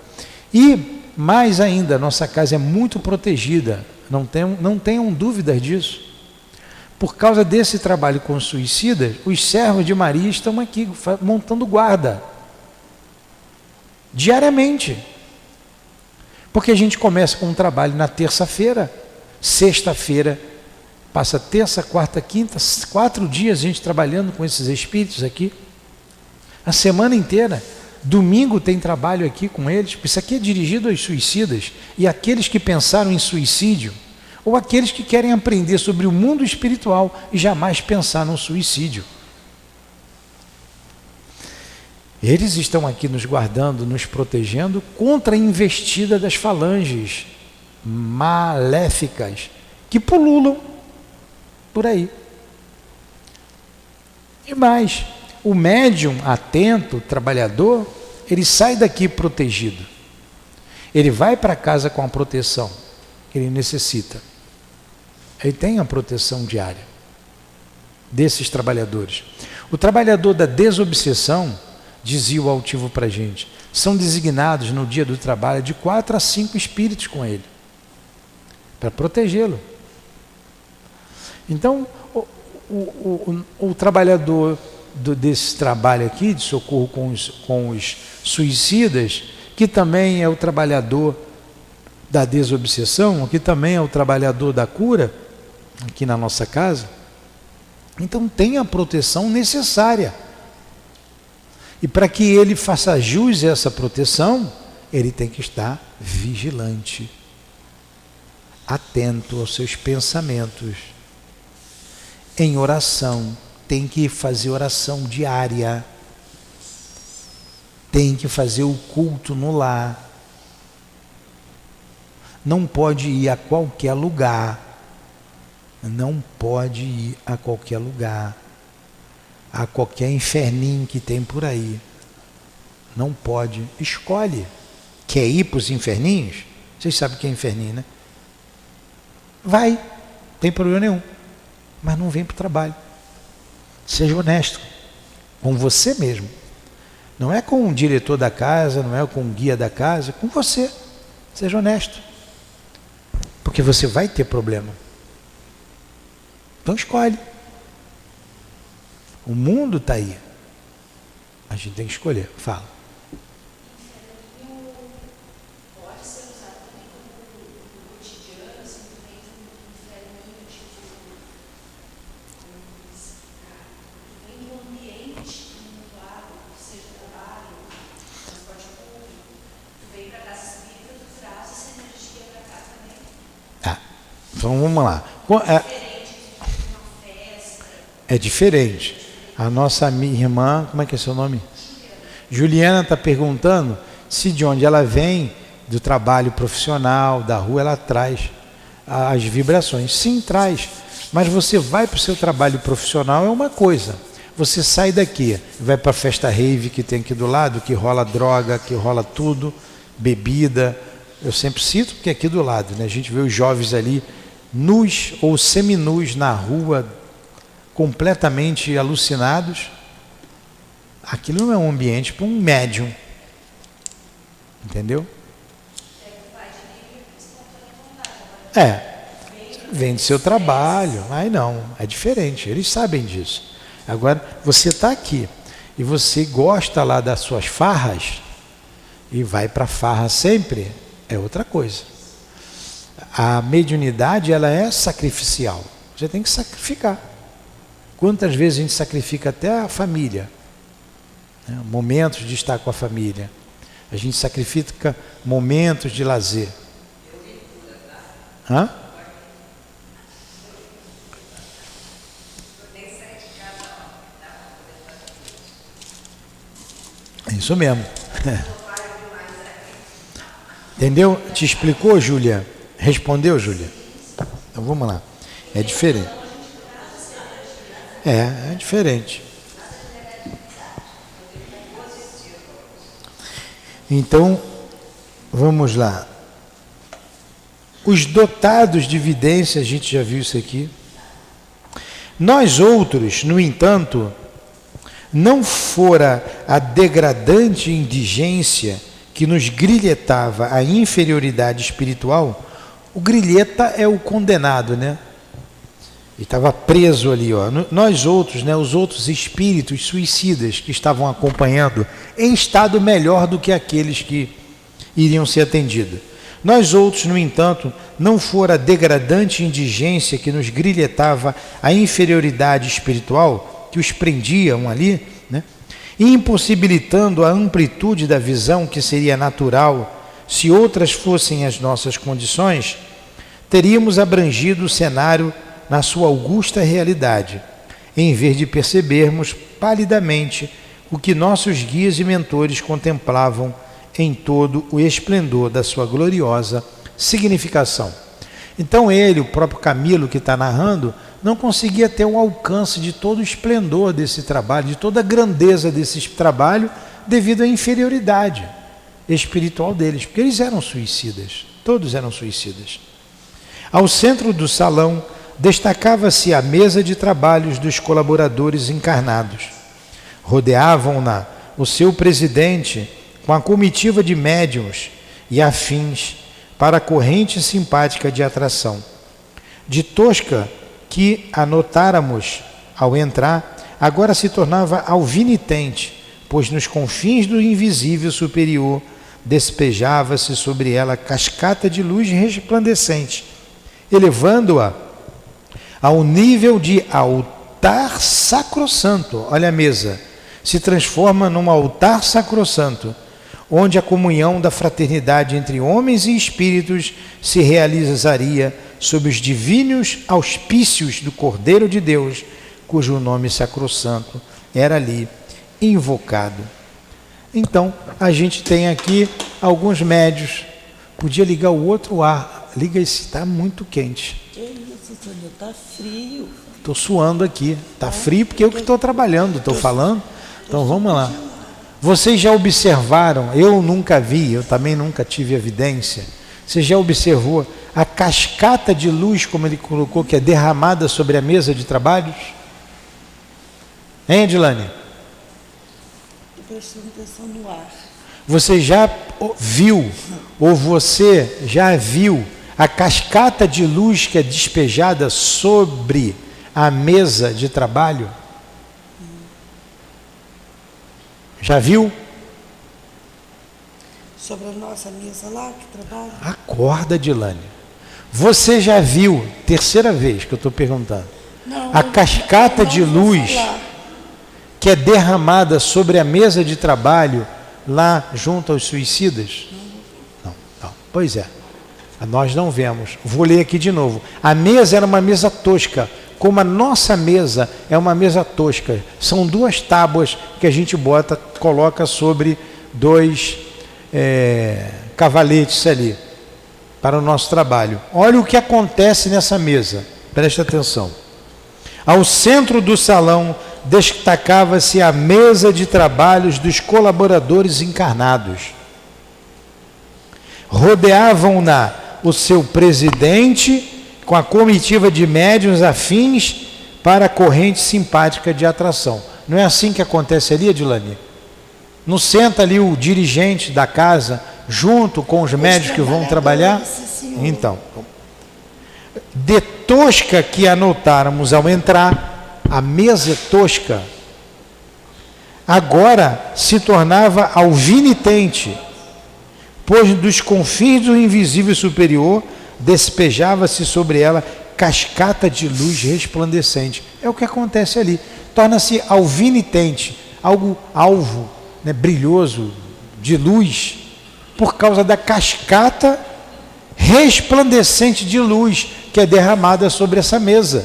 E mais ainda, nossa casa é muito protegida, não tenham dúvidas disso. Por causa desse trabalho com os suicidas, os servos de Maria estão aqui montando guarda diariamente, porque a gente começa com um trabalho na terça-feira, sexta-feira passa terça, quarta, quinta, 4 dias a gente trabalhando com esses espíritos aqui, a semana inteira. Domingo tem trabalho aqui com eles. Isso aqui é dirigido aos suicidas e àqueles que pensaram em suicídio, ou aqueles que querem aprender sobre o mundo espiritual e jamais pensar no suicídio. Eles estão aqui nos guardando, nos protegendo contra a investida das falanges maléficas que pululam por aí. E mais, o médium atento, o trabalhador, ele sai daqui protegido. Ele vai para casa com a proteção que ele necessita. Ele tem a proteção diária desses trabalhadores. O trabalhador da desobsessão, dizia o altivo para a gente, são designados no dia do trabalho de 4 a 5 espíritos com ele, para protegê-lo. Então, o trabalhador desse trabalho aqui, de socorro com os suicidas, que também é o trabalhador da desobsessão, que também é o trabalhador da cura, aqui na nossa casa. Então tem a proteção necessária. E para que ele faça jus a essa proteção, ele tem que estar vigilante, atento aos seus pensamentos, em oração. Tem que fazer oração diária, tem que fazer o culto no lar, não pode ir a qualquer lugar, não pode ir a qualquer lugar, a qualquer inferninho que tem por aí, não pode. Escolhe. Quer ir para os inferninhos? Vocês sabem o que é inferninho, né? Vai, não tem problema nenhum, mas não vem para o trabalho. Seja honesto com você mesmo. Não é com o diretor da casa, não é com o guia da casa, é com você. Seja honesto. Porque você vai ter problema. Então escolhe. O mundo está aí. A gente tem que escolher. Fala. Pode ser usado também no cotidiano, simplesmente um inferninho, tipo, vem do ambiente, num lado, que seja trabalho, transporte público, tu vem para casa espírita, tu traz essa energia para cá também. Tá. Então vamos lá. É diferente. A nossa irmã, como é que é seu nome? Juliana está perguntando se de onde ela vem, do trabalho profissional, da rua, ela traz as vibrações. Sim, traz. Mas você vai para o seu trabalho profissional é uma coisa. Você sai daqui, vai para a festa rave que tem aqui do lado, que rola droga, que rola tudo, bebida. Eu sempre cito porque é aqui do lado, né? A gente vê os jovens ali nus ou seminus na rua, completamente alucinados. Aquilo não é um ambiente para um médium, entendeu? Vem do seu trabalho, aí não, é diferente, eles sabem disso. Agora, você está aqui e você gosta lá das suas farras e vai para a farra sempre, é outra coisa. A mediunidade, ela é sacrificial, você tem que sacrificar. Quantas vezes a gente sacrifica até a família, né? Momentos de estar com a família. A gente sacrifica momentos de lazer. Hã? É isso mesmo. Entendeu? Te explicou, Júlia? Respondeu, Júlia? Então vamos lá. É diferente. É diferente. Então, vamos lá. Os dotados de vidência, a gente já viu isso aqui. Nós outros, no entanto, não fora a degradante indigência que nos grilhetava a inferioridade espiritual. O grilheta é o condenado, né? E estava preso ali, ó. Nós outros, né, os outros espíritos suicidas que estavam acompanhando em estado melhor do que aqueles que iriam ser atendidos. Nós outros, no entanto, não fora a degradante indigência que nos grilhetava a inferioridade espiritual, que os prendiam ali, né, impossibilitando a amplitude da visão que seria natural se outras fossem as nossas condições, teríamos abrangido o cenário na sua augusta realidade, em vez de percebermos palidamente o que nossos guias e mentores contemplavam em todo o esplendor da sua gloriosa significação. Então ele, o próprio Camilo que está narrando, não conseguia ter um alcance de todo o esplendor desse trabalho, de toda a grandeza desse trabalho, devido à inferioridade espiritual deles, porque eles eram suicidas, todos eram suicidas. Ao centro do salão, destacava-se a mesa de trabalhos dos colaboradores encarnados. Rodeavam-na o seu presidente com a comitiva de médiuns e afins para a corrente simpática de atração. De tosca que anotáramos ao entrar, agora se tornava alvinitente, pois nos confins do invisível superior despejava-se sobre ela cascata de luz resplandecente, elevando-a ao nível de altar sacrossanto. Olha a mesa, se transforma num altar sacrossanto, onde a comunhão da fraternidade entre homens e espíritos se realizaria sob os divinos auspícios do Cordeiro de Deus, cujo nome sacrossanto era ali invocado. Então, a gente tem aqui alguns médios. Podia ligar o outro ar. Liga esse, está muito quente. Que isso, Senhor, tá frio. Estou suando aqui. Está frio porque eu que estou trabalhando, estou falando. Então, vamos lá. Vocês já observaram, eu nunca vi, eu também nunca tive evidência. Você já observou a cascata de luz, como ele colocou, que é derramada sobre a mesa de trabalhos? Hein, Edilane? Estou prestando atenção no ar. Você já viu, ou você já viu a cascata de luz que é despejada sobre a mesa de trabalho? Já viu? Sobre a nossa mesa lá, que trabalha? Acorda, Edilane. Você já viu, terceira vez que eu estou perguntando, Não, a cascata de luz que é derramada sobre a mesa de trabalho lá junto aos suicidas? Não. Pois é, nós não vemos. Vou ler aqui de novo. A mesa era uma mesa tosca, como a nossa mesa é uma mesa tosca. São duas tábuas que a gente coloca sobre dois cavaletes ali, para o nosso trabalho. Olha o que acontece nessa mesa, preste atenção. Ao centro do salão destacava-se a mesa de trabalhos dos colaboradores encarnados. Rodeavam-na o seu presidente com a comitiva de médiuns afins para a corrente simpática de atração. Não é assim que acontece ali, Edilane? Não senta ali o dirigente da casa junto com os médios que vão trabalhar? Então, de tosca que anotáramos ao entrar, a mesa tosca agora se tornava alvinitente, pois dos confins do invisível superior despejava-se sobre ela cascata de luz resplandecente. É o que acontece ali. Torna-se alvinitente, algo alvo, né, brilhoso, de luz, por causa da cascata resplandecente de luz que é derramada sobre essa mesa.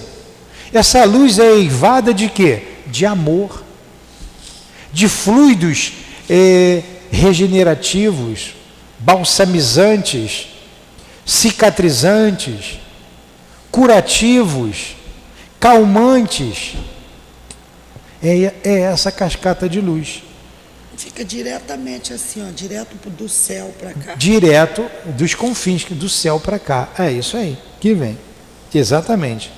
Essa luz é eivada de quê? De amor, de fluidos regenerativos, balsamizantes, cicatrizantes, curativos, calmantes. É essa cascata de luz. Fica diretamente assim, ó, direto do céu para cá. Direto dos confins do céu para cá. É isso aí que vem. Exatamente.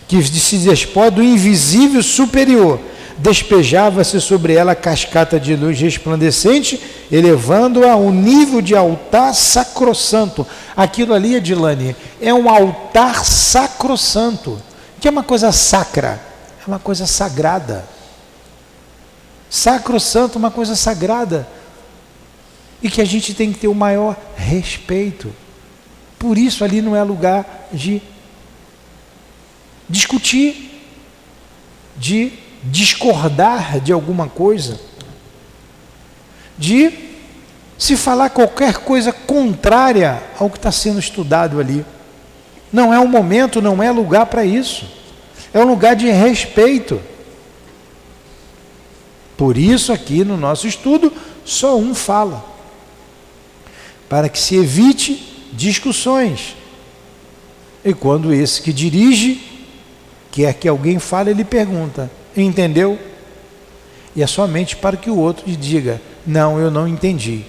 Que se despode do invisível superior. Despejava-se sobre ela a cascata de luz resplandecente, elevando-a ao nível de altar sacrossanto. Aquilo ali, Edilane, é um altar sacrossanto, que é uma coisa sacra, é uma coisa sagrada. Sacrossanto, uma coisa sagrada, e que a gente tem que ter o maior respeito. Por isso ali não é lugar de discutir, de discordar de alguma coisa, de se falar qualquer coisa contrária ao que está sendo estudado ali. Não é um momento, não é lugar para isso. É um lugar de respeito. Por isso aqui no nosso estudo só um fala, para que se evite discussões. E quando esse que dirige quer que alguém fale, ele pergunta: entendeu? E é somente para que o outro diga: não, eu não entendi.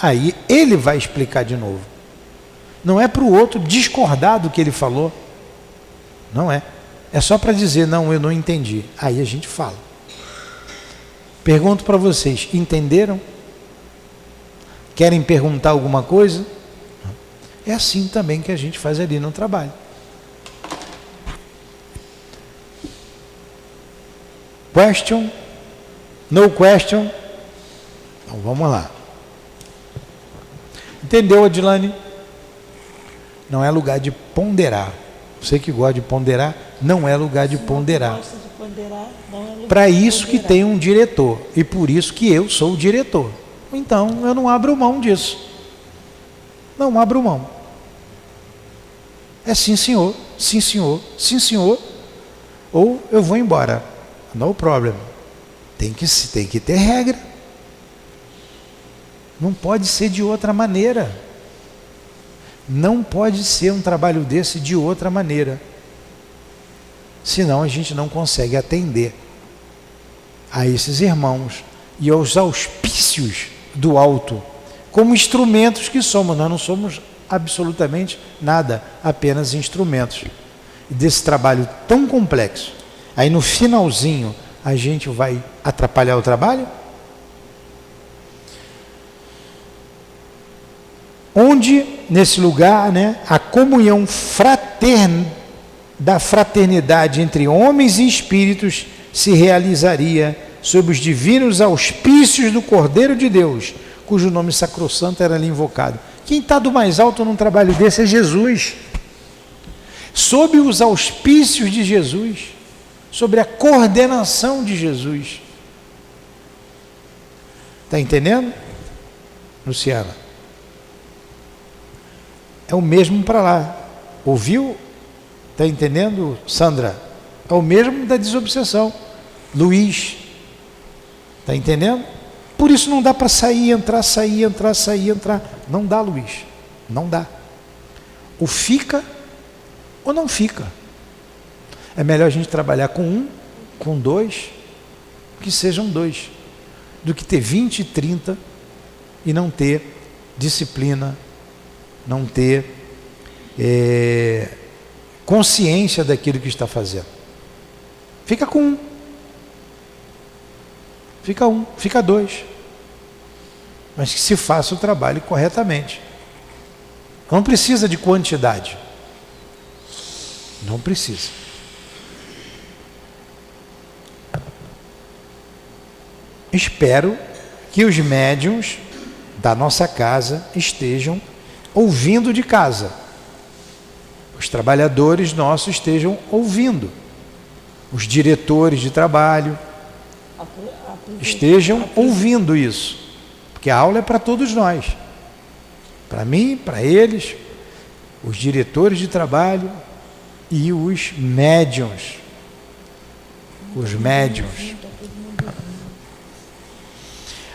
Aí ele vai explicar de novo. Não é para o outro discordar do que ele falou. Não é. É só para dizer: não, eu não entendi. Aí a gente fala. Pergunto para vocês: entenderam? Querem perguntar alguma coisa? É assim também que a gente faz ali no trabalho. Question? No question? Então vamos lá. Entendeu, Adilane? Não é lugar de ponderar. Você que gosta de ponderar, não é lugar de ponderar. Para isso que tem um diretor. E por isso que eu sou o diretor. Então eu não abro mão disso. Não abro mão. É sim senhor, sim senhor, sim senhor. Ou eu vou embora. No problem. Tem que ter regra. Não pode ser de outra maneira. Não pode ser um trabalho desse de outra maneira. Senão a gente não consegue atender a esses irmãos e aos auspícios do alto, como instrumentos que somos. Nós não somos absolutamente nada, apenas instrumentos desse trabalho tão complexo. Aí no finalzinho a gente vai atrapalhar o trabalho? Onde, nesse lugar, né, a comunhão da fraternidade entre homens e espíritos se realizaria sob os divinos auspícios do Cordeiro de Deus, cujo nome sacrossanto era ali invocado. Quem está do mais alto num trabalho desse é Jesus. Sob os auspícios de Jesus, sobre a coordenação de Jesus. Está entendendo, Luciana? É o mesmo para lá. Ouviu? Está entendendo, Sandra? É o mesmo da desobsessão. Luiz. Está entendendo? Por isso não dá para sair, entrar, sair, entrar, sair, entrar. Não dá, Luiz. Não dá. Ou fica, ou não fica. É melhor a gente trabalhar com um, com dois, que sejam dois, do que ter 20, 30 e não ter disciplina, não ter consciência daquilo que está fazendo. Fica com um. Fica um, fica dois. Mas que se faça o trabalho corretamente. Não precisa de quantidade. Não precisa. Espero que os médiuns da nossa casa estejam ouvindo de casa. Os trabalhadores nossos estejam ouvindo. Os diretores de trabalho estejam ouvindo isso. Porque a aula é para todos nós. Para mim, para eles, os diretores de trabalho e os médiuns. Os médiuns.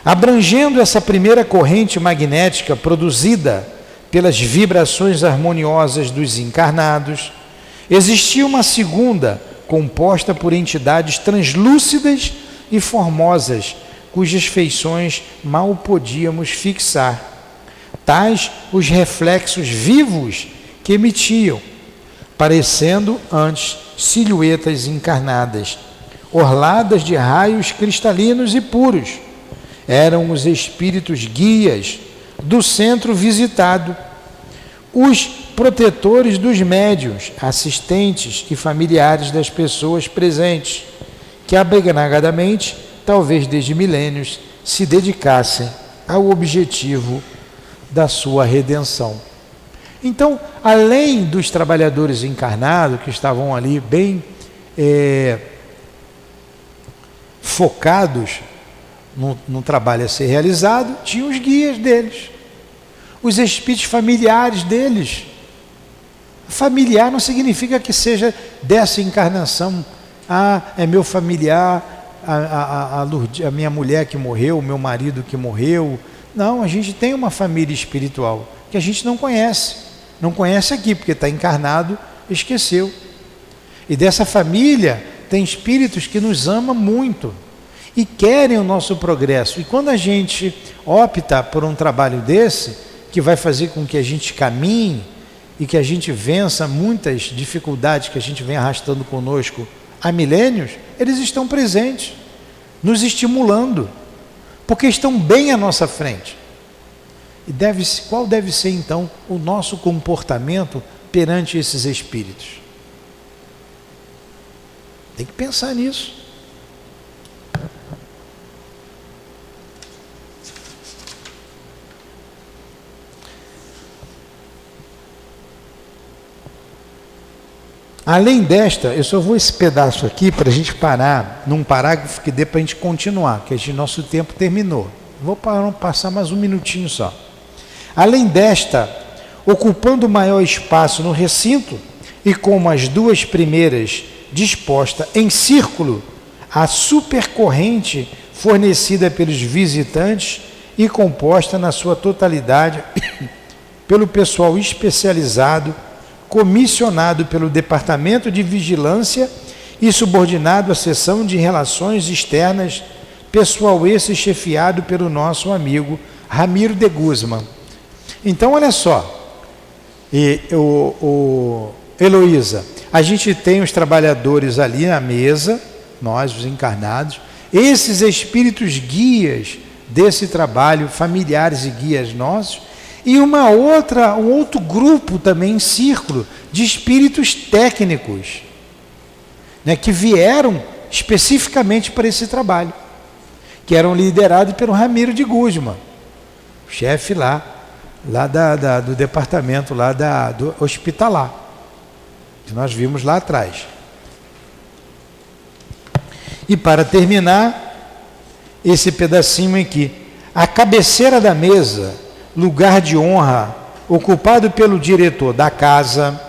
Abrangendo essa primeira corrente magnética produzida pelas vibrações harmoniosas dos encarnados, existia uma segunda, composta por entidades translúcidas e formosas, cujas feições mal podíamos fixar, tais os reflexos vivos que emitiam, parecendo antes silhuetas encarnadas, orladas de raios cristalinos e puros. Eram os espíritos guias do centro visitado, os protetores dos médiuns, assistentes e familiares das pessoas presentes, que abnegadamente, talvez desde milênios, se dedicassem ao objetivo da sua redenção. Então, além dos trabalhadores encarnados, que estavam ali bem focados no trabalho a ser realizado, tinha os guias deles, os espíritos familiares deles. Familiar não significa que seja dessa encarnação. Ah, é meu familiar, a minha mulher que morreu, o meu marido que morreu. Não, a gente tem uma família espiritual que a gente não conhece. Não conhece aqui, porque está encarnado, esqueceu. E dessa família tem espíritos que nos amam muito e querem o nosso progresso. E quando a gente opta por um trabalho desse, que vai fazer com que a gente caminhe e que a gente vença muitas dificuldades que a gente vem arrastando conosco há milênios, eles estão presentes, nos estimulando, porque estão bem à nossa frente. E qual deve ser então o nosso comportamento perante esses espíritos? Tem que pensar nisso. Além desta, eu só vou esse pedaço aqui para a gente parar num parágrafo que dê para a gente continuar, que o nosso tempo terminou. Vou passar mais um minutinho só. Além desta, ocupando maior espaço no recinto e como as duas primeiras disposta em círculo, a supercorrente fornecida pelos visitantes e composta na sua totalidade pelo pessoal especializado, comissionado pelo Departamento de Vigilância e subordinado à seção de Relações Externas, pessoal esse chefiado pelo nosso amigo Ramiro de Guzman. Então, olha só, Heloísa, a gente tem os trabalhadores ali na mesa, nós, os encarnados, esses espíritos guias desse trabalho, familiares e guias nossos, e um outro grupo também em círculo de espíritos técnicos, né, que vieram especificamente para esse trabalho, que eram liderados pelo Ramiro de Guzman, chefe lá do departamento lá do hospitalar, que nós vimos lá atrás. E para terminar, esse pedacinho aqui, a cabeceira da mesa, lugar de honra, ocupado pelo diretor da casa,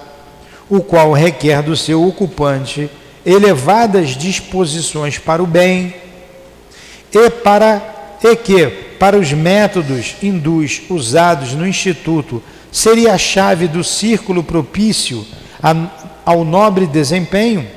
o qual requer do seu ocupante elevadas disposições para o bem, e que, para os métodos hindus usados no Instituto, seria a chave do círculo propício ao nobre desempenho,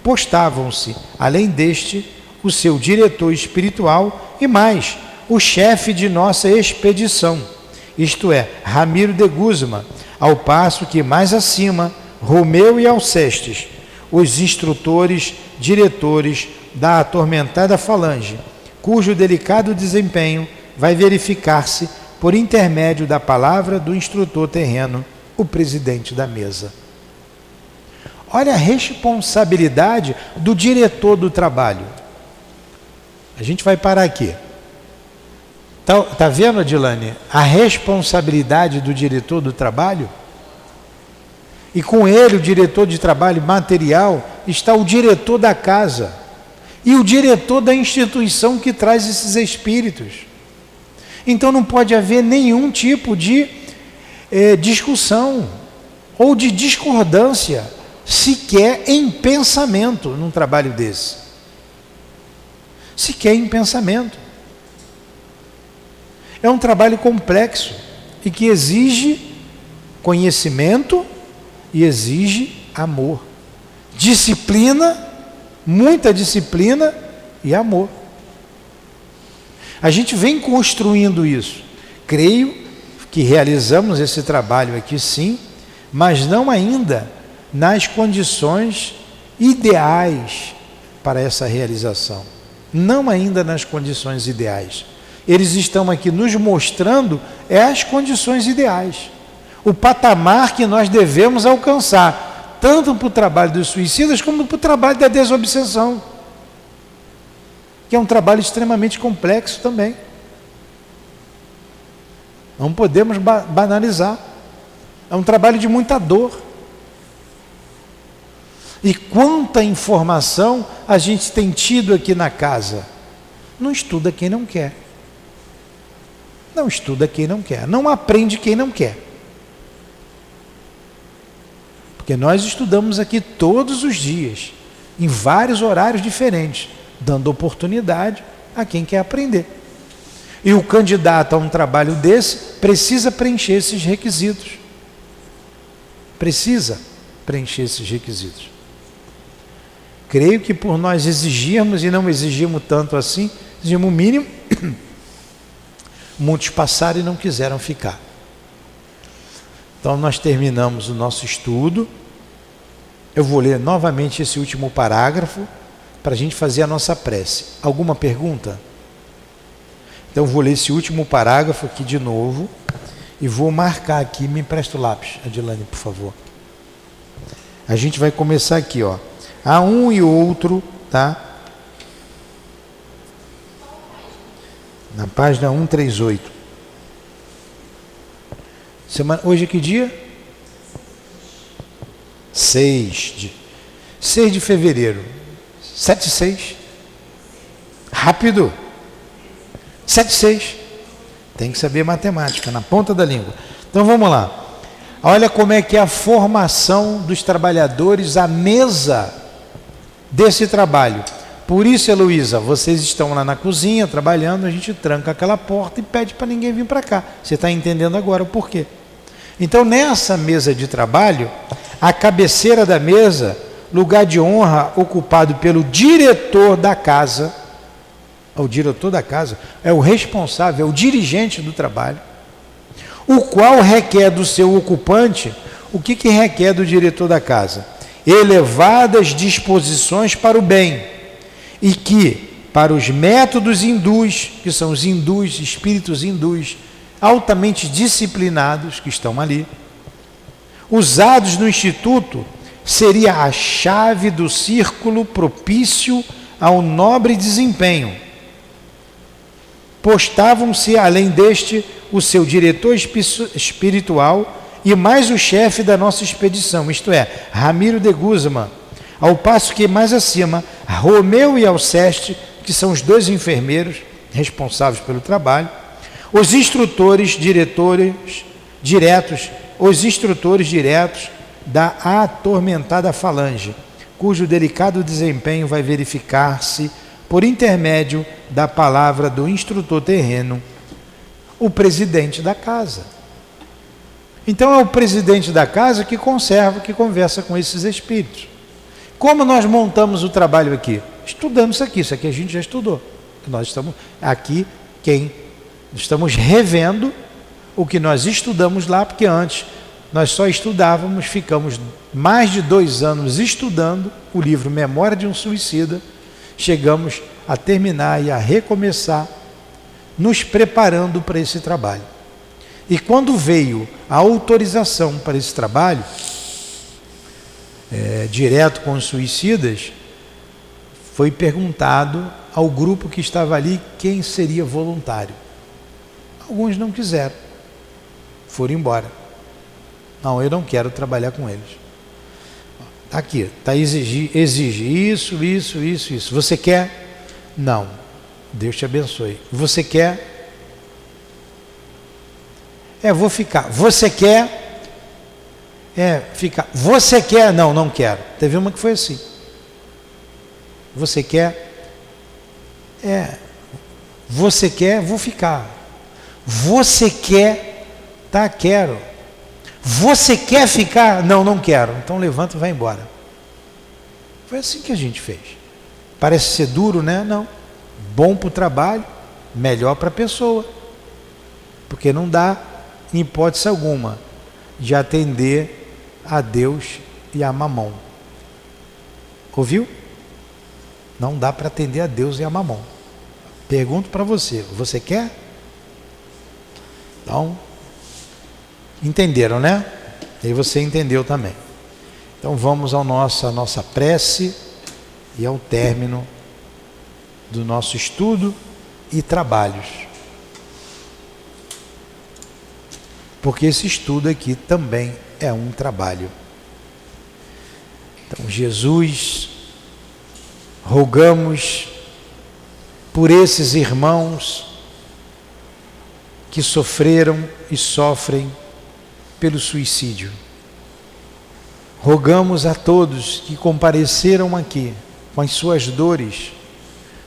postavam-se, além deste, o seu diretor espiritual e mais, o chefe de nossa expedição, isto é, Ramiro de Guzman, ao passo que mais acima, Romeu e Alcestes, os instrutores, diretores da atormentada falange, cujo delicado desempenho vai verificar-se por intermédio da palavra do instrutor terreno, o presidente da mesa. Olha a responsabilidade do diretor do trabalho. A gente vai parar aqui. Tá vendo, Adilane? A responsabilidade do diretor do trabalho? E com ele, o diretor de trabalho material, está o diretor da casa e o diretor da instituição que traz esses espíritos. Então não pode haver nenhum tipo de discussão ou de discordância, sequer em pensamento, num trabalho desse. Sequer em pensamento. É um trabalho complexo e que exige conhecimento e exige amor. Disciplina, muita disciplina e amor. A gente vem construindo isso. Creio que realizamos esse trabalho aqui sim, mas não ainda nas condições ideais para essa realização. Não ainda nas condições ideais. Eles estão aqui nos mostrando as condições ideais. O patamar que nós devemos alcançar, tanto para o trabalho dos suicidas, como para o trabalho da desobsessão, que é um trabalho extremamente complexo também. Não podemos banalizar. É um trabalho de muita dor. E quanta informação a gente tem tido aqui na casa. Não estuda quem não quer. Não estuda quem não quer. Não aprende quem não quer. Porque nós estudamos aqui todos os dias, em vários horários diferentes, dando oportunidade a quem quer aprender. E o candidato a um trabalho desse precisa preencher esses requisitos. Precisa preencher esses requisitos. Creio que por nós exigirmos, e não exigimos tanto assim, exigimos o mínimo, muitos passaram e não quiseram ficar. Então nós terminamos o nosso estudo. Eu vou ler novamente esse último parágrafo para a gente fazer a nossa prece. Alguma pergunta? Então eu vou ler esse último parágrafo aqui de novo e vou marcar aqui. Me empresta o lápis, Adilane, por favor. A gente vai começar aqui, ó. Há um e outro, tá? Na página 138. Hoje é que dia? 6 de fevereiro. 7/6. Rápido. 7/6. Tem que saber matemática, na ponta da língua. Então vamos lá. Olha como é que é a formação dos trabalhadores à mesa desse trabalho. Por isso, Heloísa, vocês estão lá na cozinha trabalhando, a gente tranca aquela porta e pede para ninguém vir para cá. Você está entendendo agora o porquê. Então, nessa mesa de trabalho, a cabeceira da mesa, lugar de honra ocupado pelo diretor da casa, o diretor da casa é o responsável, é o dirigente do trabalho, o qual requer do seu ocupante, o que requer do diretor da casa? Elevadas disposições para o bem, e que, para os métodos hindus, que são os hindus, espíritos hindus, altamente disciplinados, que estão ali, usados no instituto, seria a chave do círculo propício ao nobre desempenho. Postavam-se, além deste, o seu diretor espiritual e mais o chefe da nossa expedição, isto é, Ramiro de Guzman, ao passo que mais acima, Romeu e Alceste, que são os 2 enfermeiros responsáveis pelo trabalho, os instrutores diretos da atormentada falange, cujo delicado desempenho vai verificar-se por intermédio da palavra do instrutor terreno, o presidente da casa. Então é o presidente da casa que conversa com esses espíritos. Como nós montamos o trabalho aqui? Estudando isso aqui a gente já estudou. Nós estamos aqui, estamos revendo o que nós estudamos lá, porque antes nós só estudávamos, ficamos mais de 2 anos estudando o livro Memória de um Suicida, chegamos a terminar e a recomeçar, nos preparando para esse trabalho. E quando veio a autorização para esse trabalho, direto com os suicidas, foi perguntado ao grupo que estava ali quem seria voluntário. Alguns não quiseram, foram embora. Não, eu não quero trabalhar com eles. Aqui, exige isso. Você quer? Não. Deus te abençoe. Você quer? Vou ficar. Você quer? Ficar. Você quer? Não, não quero. Teve uma que foi assim. Você quer? Você quer? Vou ficar. Você quer? Tá, quero. Você quer ficar? Não, não quero. Então levanta e vai embora. Foi assim que a gente fez. Parece ser duro, né? Não. Bom para o trabalho, melhor para a pessoa. Porque não dá, em hipótese alguma, de atender a Deus e a Mamon. Ouviu? Não dá para atender a Deus e a Mamon. Pergunto para você, você quer? Então, entenderam, né? E você entendeu também. Então vamos à nossa prece e ao término do nosso estudo e trabalhos. Porque esse estudo aqui também é um trabalho. Então, Jesus, rogamos por esses irmãos que sofreram e sofrem pelo suicídio. Rogamos a todos que compareceram aqui com as suas dores,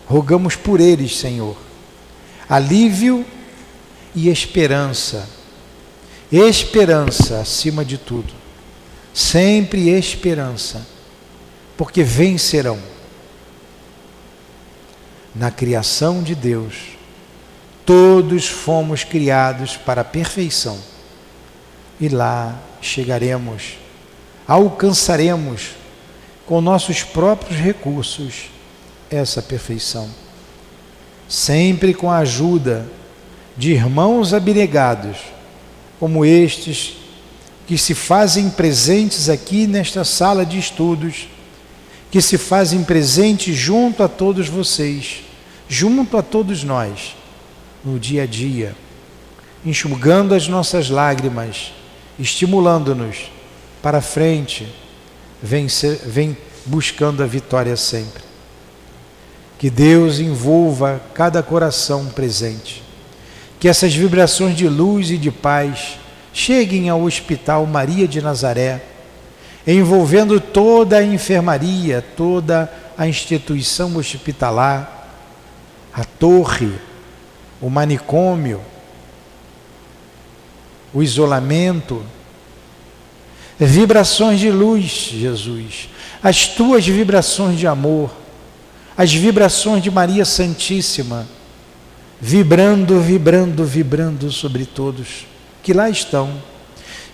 rogamos por eles, Senhor, alívio e esperança. Esperança acima de tudo, sempre esperança, porque vencerão. Na criação de Deus, todos fomos criados para a perfeição, e lá chegaremos, alcançaremos com nossos próprios recursos essa perfeição, sempre com a ajuda de irmãos abnegados, como estes que se fazem presentes aqui nesta sala de estudos, que se fazem presentes junto a todos vocês, junto a todos nós, no dia a dia, enxugando as nossas lágrimas, estimulando-nos para frente, vem buscando a vitória sempre. Que Deus envolva cada coração presente. Que essas vibrações de luz e de paz cheguem ao Hospital Maria de Nazaré, envolvendo toda a enfermaria, toda a instituição hospitalar, a torre, o manicômio, o isolamento. Vibrações de luz, Jesus, as tuas vibrações de amor, as vibrações de Maria Santíssima, vibrando, vibrando, vibrando sobre todos que lá estão,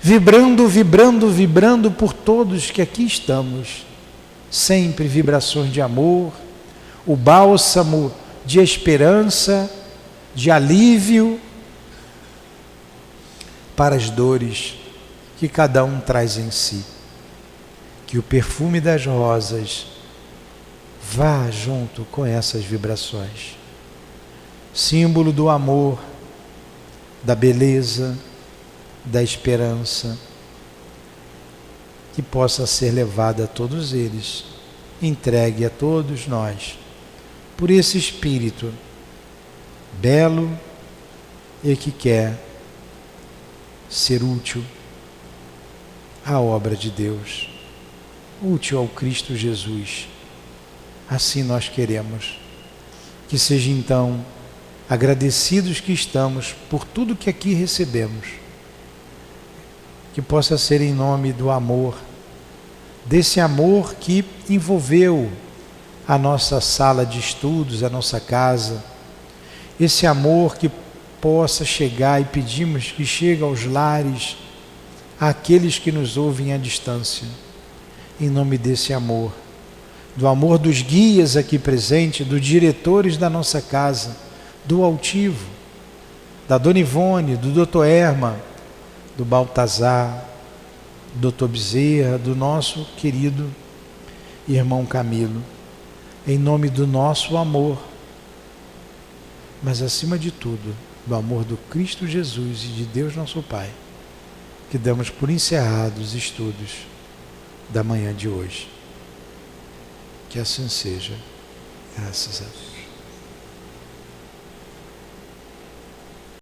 vibrando, vibrando, vibrando por todos que aqui estamos, sempre vibrações de amor, o bálsamo de esperança, de alívio para as dores que cada um traz em si. Que o perfume das rosas vá junto com essas vibrações, símbolo do amor, da beleza, da esperança, que possa ser levada a todos eles, entregue a todos nós, por esse Espírito belo e que quer ser útil à obra de Deus, útil ao Cristo Jesus. Assim nós queremos. Que seja então agradecidos que estamos por tudo que aqui recebemos, que possa ser em nome do amor, desse amor que envolveu a nossa sala de estudos, a nossa casa, esse amor que possa chegar, e pedimos que chegue aos lares, àqueles que nos ouvem à distância, em nome desse amor, do amor dos guias aqui presentes, dos diretores da nossa casa, do altivo, da Dona Ivone, do Dr. Erma, do Baltazar, do Dr. Bezerra, do nosso querido irmão Camilo, em nome do nosso amor, mas acima de tudo, do amor do Cristo Jesus e de Deus nosso Pai, que damos por encerrados os estudos da manhã de hoje. Que assim seja. Graças a Deus.